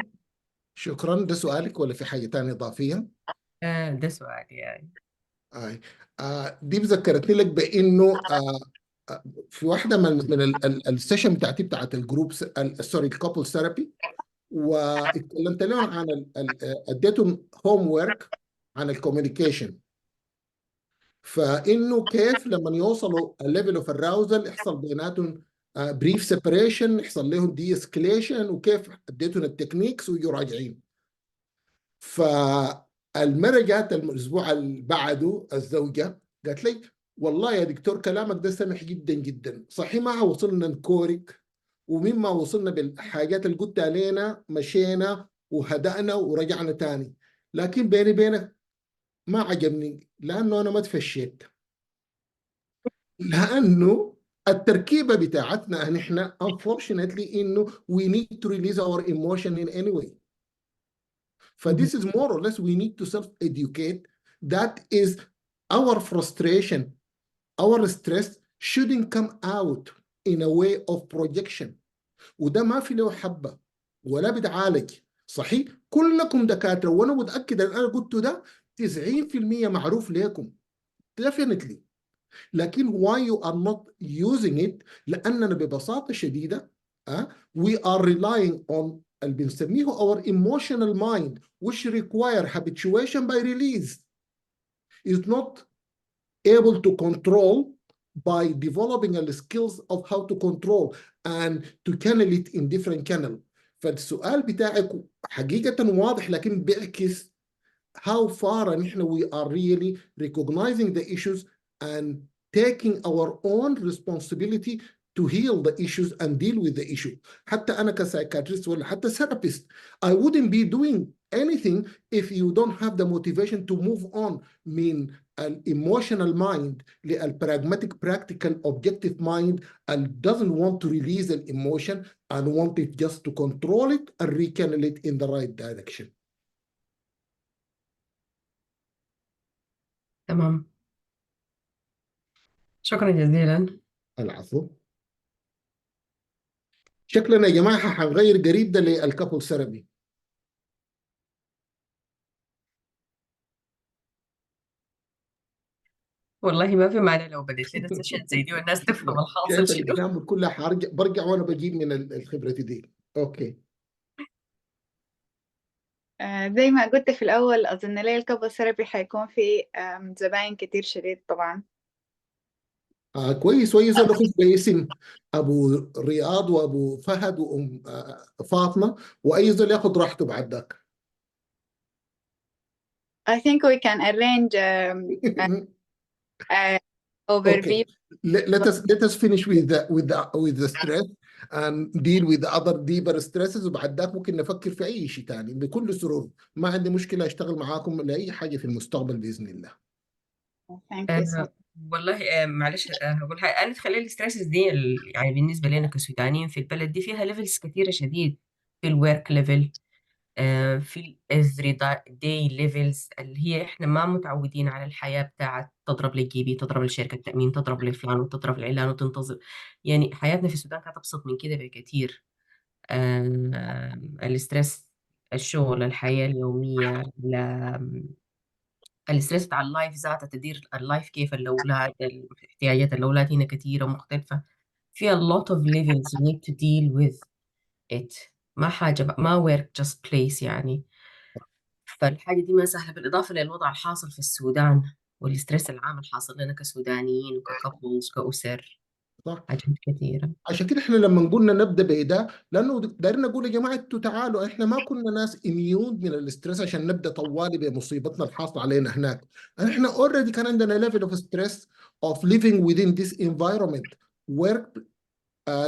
شكرا. ده سؤالك ولا في حاجة تانية إضافية؟ ده سؤال يعني. دي بذكرتني لك بانه في واحده من السيشن بتاعتي بتاعت الجروب سوري الكابل ثيرابي، واتكلمت لهم عن اديتهم هوم ورك عن الكوميونيكيشن، فانه كيف لما يوصلوا الليفل اوف الراوزل يحصل بيناتهم بريف سيبريشن، يحصل لهم دي اسكليشن، وكيف اديتهم التكنيكس ويراجعين. فالمرة جات الأسبوع اللي بعده الزوجة قالت لي والله يا دكتور كلامك ده سمح جدا جدا، صحيح ما وصلنا نكورك، ومما وصلنا بالحاجات اللي قلت علينا مشينا وهدأنا ورجعنا تاني، لكن بيني بينك ما عجبني لأنه أنا ما تفشيت، لأنه التركيبة بتاعتنا نحن unfortunately إنه we need to release our emotion in any way. This is more or less we need to self-educate. That is our frustration, our stress shouldn't come out in a way of projection. وده ما في له حبة ولا بتعالج. صحيح كلكم دكاترة، وأنا متأكد أن أنا قلت ده 90% معروف لكم definitely، لكن why you are not using it؟ لأننا ببساطة شديدة we are relying on اللي بنسميه our emotional mind which require habituation by release is not able to control by developing the skills of how to control and to channel it in different channel. فالسؤال بتاعك حقيقة واضح، لكن بيعكس how far نحن we are really recognizing the issues and taking our own responsibility to heal the issues and deal with the issue. حتى أنا كسايكاتريست ولا حتى therapist I wouldn't be doing anything if you don't have the motivation to move on من emotional mind للpragmatic practical objective mind and doesn't want to release an emotion and want it just to control it and rechannel it in the right direction. تمام، شكرا جزيلا. العفو. شكلنا يا جماعة حنغير قريب ده للكابل ثيرابي. والله ما في مانع لو بديت لنا سيشن زي دي والناس تفهم الحاصل كيف شنو. الاكزامبل كلها برجع وانا بجيب من الخبره دي. اوكي. زي ما قلت في الأول، أظن لي الكابل ثيرابي حيكون في زباين كتير شديد طبعا. كويس. ويظل اخذ باسم ابو رياض وابو فهد وام فاطمه، واي زول ياخذ راحته بعد ذاك. I think we can arrange overview. Okay. Let us finish with the stress and deal with the other deeper stresses، وبعد ذاك ممكن نفكر في اي شيء ثاني بكل سرور. ما عندي مشكله اشتغل معاكم لاي حاجه في المستقبل باذن الله. Thank you so much. والله معلش هقول حاجة. أنا تخلي الستريسز دي يعني بالنسبة لنا كسودانيين في البلد دي فيها ليفلز كثيرة شديد. في الورك ليفل، في الافري داي ليفلز اللي هي احنا ما متعودين على الحياة بتاعت تضرب للجيبي، تضرب لشركة تأمين، تضرب لفلان وتضرب لعلان وتنتظر. يعني حياتنا في السودان كانت أبسط من كده بكثير. الاسترس، الشغل، الحياة اليومية، الاسترس على اللايف ذاتها، تدير اللايف كيف الأولاد، احتياجات الأولاد هنا كثيرة ومختلفة. فيها a lot of levels you need to deal with it. ما حاجة ما work just place يعني. فالحاجة دي ما سهلة، بالإضافة للوضع الحاصل في السودان والاسترس العام الحاصل لنا كسودانيين وككابلز كأسر. صح. حاجات كثيرة. عشان كده احنا لما قلنا نبدا بده، لانه دايرين نقول يا جماعه انتوا تعالوا، احنا ما كنا ناس اميون من الاسترس عشان نبدا طوالي بمصيبتنا الحاصله علينا هناك. احنا اوريدي كان عندنا ليفل اوف ستريس of living within this environment، work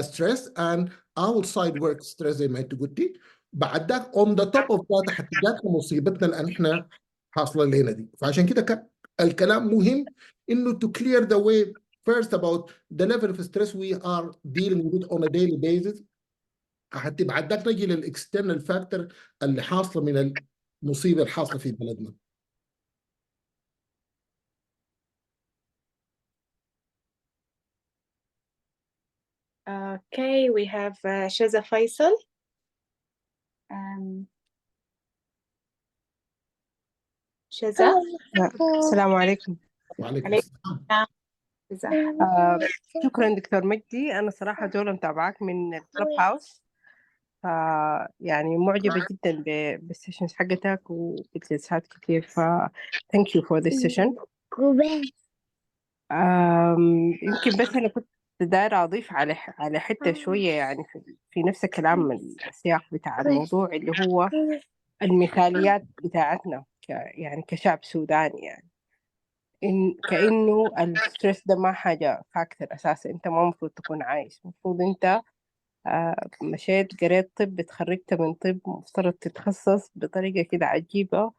stress and outside work stress زي ما انت قلتي. بعد ذاك on the top of that حتى جاتنا مصيبتنا اللي احنا حاصله لنا دي. فعشان كده كان الكلام مهم انه to clear the way first about the level of stress we are dealing with it on a daily basis، حتى بعد ذاك نجي للاكسترنال فاكتور اللي حاصله من المصيبه الحاصله في بلدنا. Okay, we have Shaza Faisal. شذا. السلام عليكم. وعليكم عليكم السلام. السلام. شكرا دكتور مجدي. أنا صراحة جولة متابعاك من الكلوب هاوس، يعني معجبة جدا بالسيشنز حقتك وبالجلسات كتير، thank you for this session. يمكن بس أنا كنت دايرة أضيف على حتة شوية، يعني في نفس الكلام السياق بتاع الموضوع اللي هو المثاليات بتاعتنا يعني كشعب سوداني. يعني كأنه الستريس ده ما حاجة فاكتور أساسي، أنت ما مفروض تكون عايش. مفروض أنت مشيت قريت طب، اتخرجت من طب، مفترض تتخصص بطريقة كده عجيبة،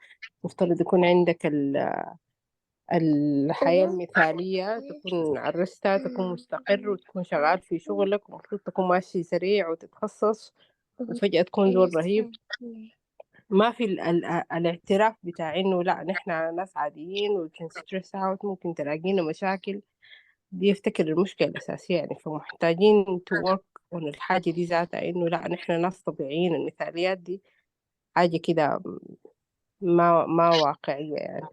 مفترض يكون عندك الحياة المثالية، تكون عرستها، تكون مستقر وتكون شغال في شغلك، ومفروض تكون ماشي سريع وتتخصص، وفجأة تكون زول رهيب. ما في الاعتراف بتاع إنه لا نحن ناس عاديين وكن ستريس اوت ممكن تلاقينا مشاكل. دي افتكر المشكلة الأساسية يعني، فمحتاجين to work on الحاجة دي ذاتها، إنه لا نحن ناس طبيعيين. المثاليات دي حاجة كده ما واقعية يعني.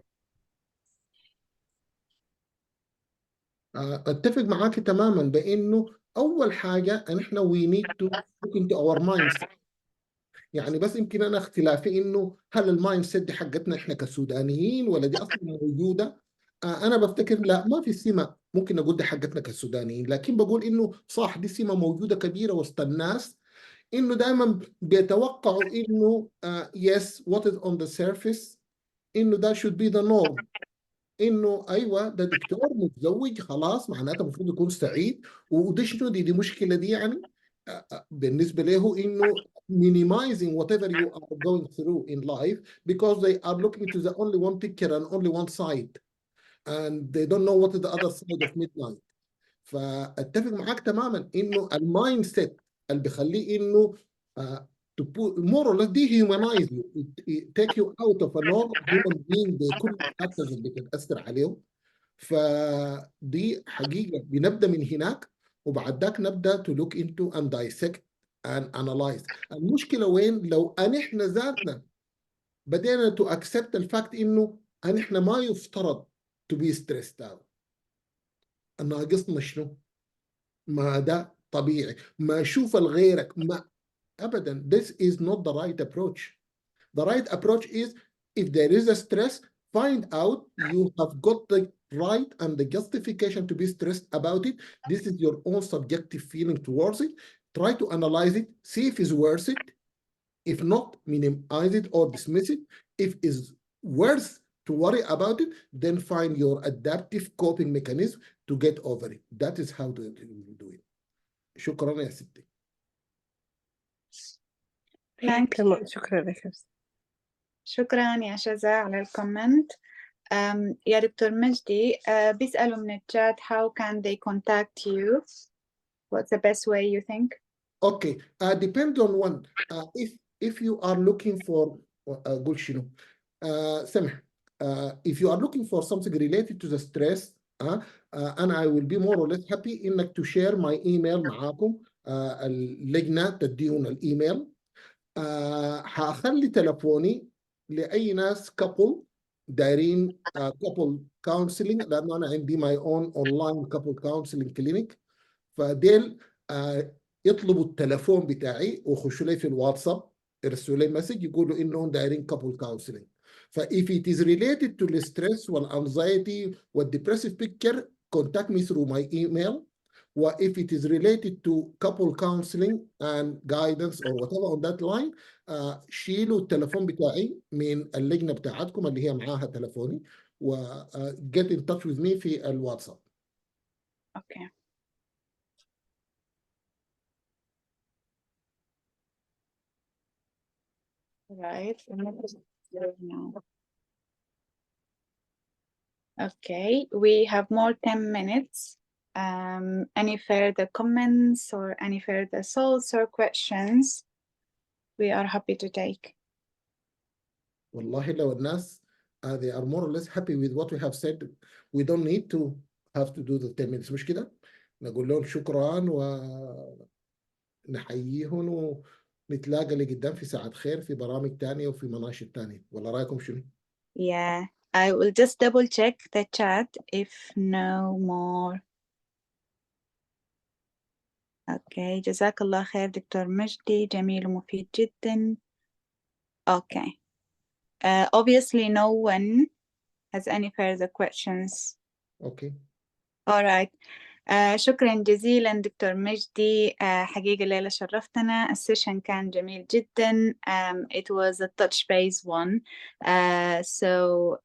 اتفق معاك تماما بانه اول حاجه نحن we need to look into our mindset. يعني بس يمكن انا اختلافي انه هل المايند سيت دي حقتنا احنا كسودانيين ولا دي اصلا موجوده. انا بفتكر لا، ما في سمه ممكن اقول دي حقتنا كسودانيين، لكن بقول انه صح دي سمه موجوده كبيره وسط الناس، انه دائما بيتوقعوا انه yes what is on the surface انه ده should be the norm. انه ايوه ده دكتور متزوج خلاص معناته المفروض يكون سعيد، ودي شنو دي مشكله دي يعني. بالنسبه له انه minimizing whatever you are going through in life because they are looking to the only one picture and only one side and they don't know what is the other side of midnight. فاتفق معاك تماما انه المايند سيت اللي بيخليه انه to put more or less dehumanize you, take you out of a normal human being بكل الفاكتورز اللي بتأثر عليه. فدي حقيقة بنبدأ من هناك، وبعد ذاك نبدأ to look into and dissect and analyze. المشكلة وين؟ لو احنا ذاتنا بدينا to accept الفاكت انه احنا ما يفترض to be stressed out. ناقصنا شنو؟ ما ده طبيعي. ما شوف الغيرك ما أبدا. This is not the right approach. The right approach is if there is a stress, find out you have got the right and the justification to be stressed about it. This is your own subjective feeling towards it. Try to analyze it, see if it's worth it. If not, minimize it or dismiss it. If it's worth to worry about it, then find your adaptive coping mechanism to get over it. That is how to do it. شكرا يا ستي. شكرا لك. شكرا يا شذا على الكومنت. يا دكتور مجدي بيسألوا من الشات how can they contact you? What's the best way you think? Okay, depends on one. If you are looking for قول شنو سمح if you are looking for something related to the stress and I will be more or less happy إنك to share my email معاكم. اللجنة تديون الإيميل. هخلي تلفوني لأي ناس couple دايرين couple counseling لأنه أنا عندي my own online couple counseling clinic. فديل يطلبوا التلفون بتاعي ويخشوا لي في الواتساب يرسلوا لي مسج يقولوا إنهم دايرين couple counseling. if it is related to the stress والanxiety والdepressive picture, contact me through my email. If it is related to couple counseling and guidance or whatever on that line, شيلوا التلفون بتاعي من اللجنة بتاعتكم اللي هي معاها تلفوني و get in touch with me في الواتساب. Okay. Right. Okay, we have more 10 minutes. Any further comments or any further thoughts or questions? We are happy to take. والله لو الناس they are more or less happy with what we have said, we don't need to have to do the 10 minutes. مش كده؟ نقول لهم شكرا ونحييهم ونتلاقى اللي قدام في ساعة خير في برامج تانية وفي مناشط تانية. ولا رأيكم شنو؟ Yeah, I will just double check the chat if no more. Okay, جزاك الله خير دكتور مجدي، جميل ومفيد جدا. Okay. Obviously no one has any further questions. Okay. All right. شكرا جزيلا دكتور مجدي. حقيقة الليلة شرفتنا. السيشن كان جميل جدا. It was a touch base one. So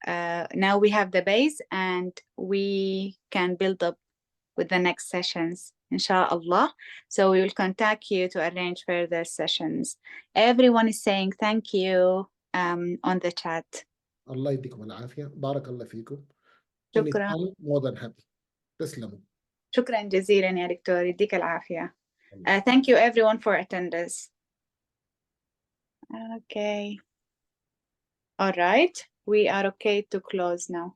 now we have the base and we can build up with the next sessions, inshallah. So we will contact you to arrange further sessions. Everyone is saying thank you on the chat. الله يديكم العافية. بارك الله فيكم. شكرا. more than happy. تسلموا. شكرا جزيلا يا دكتور، يديك العافية. Thank you everyone for attendance. Okay. All right. We are okay to close now.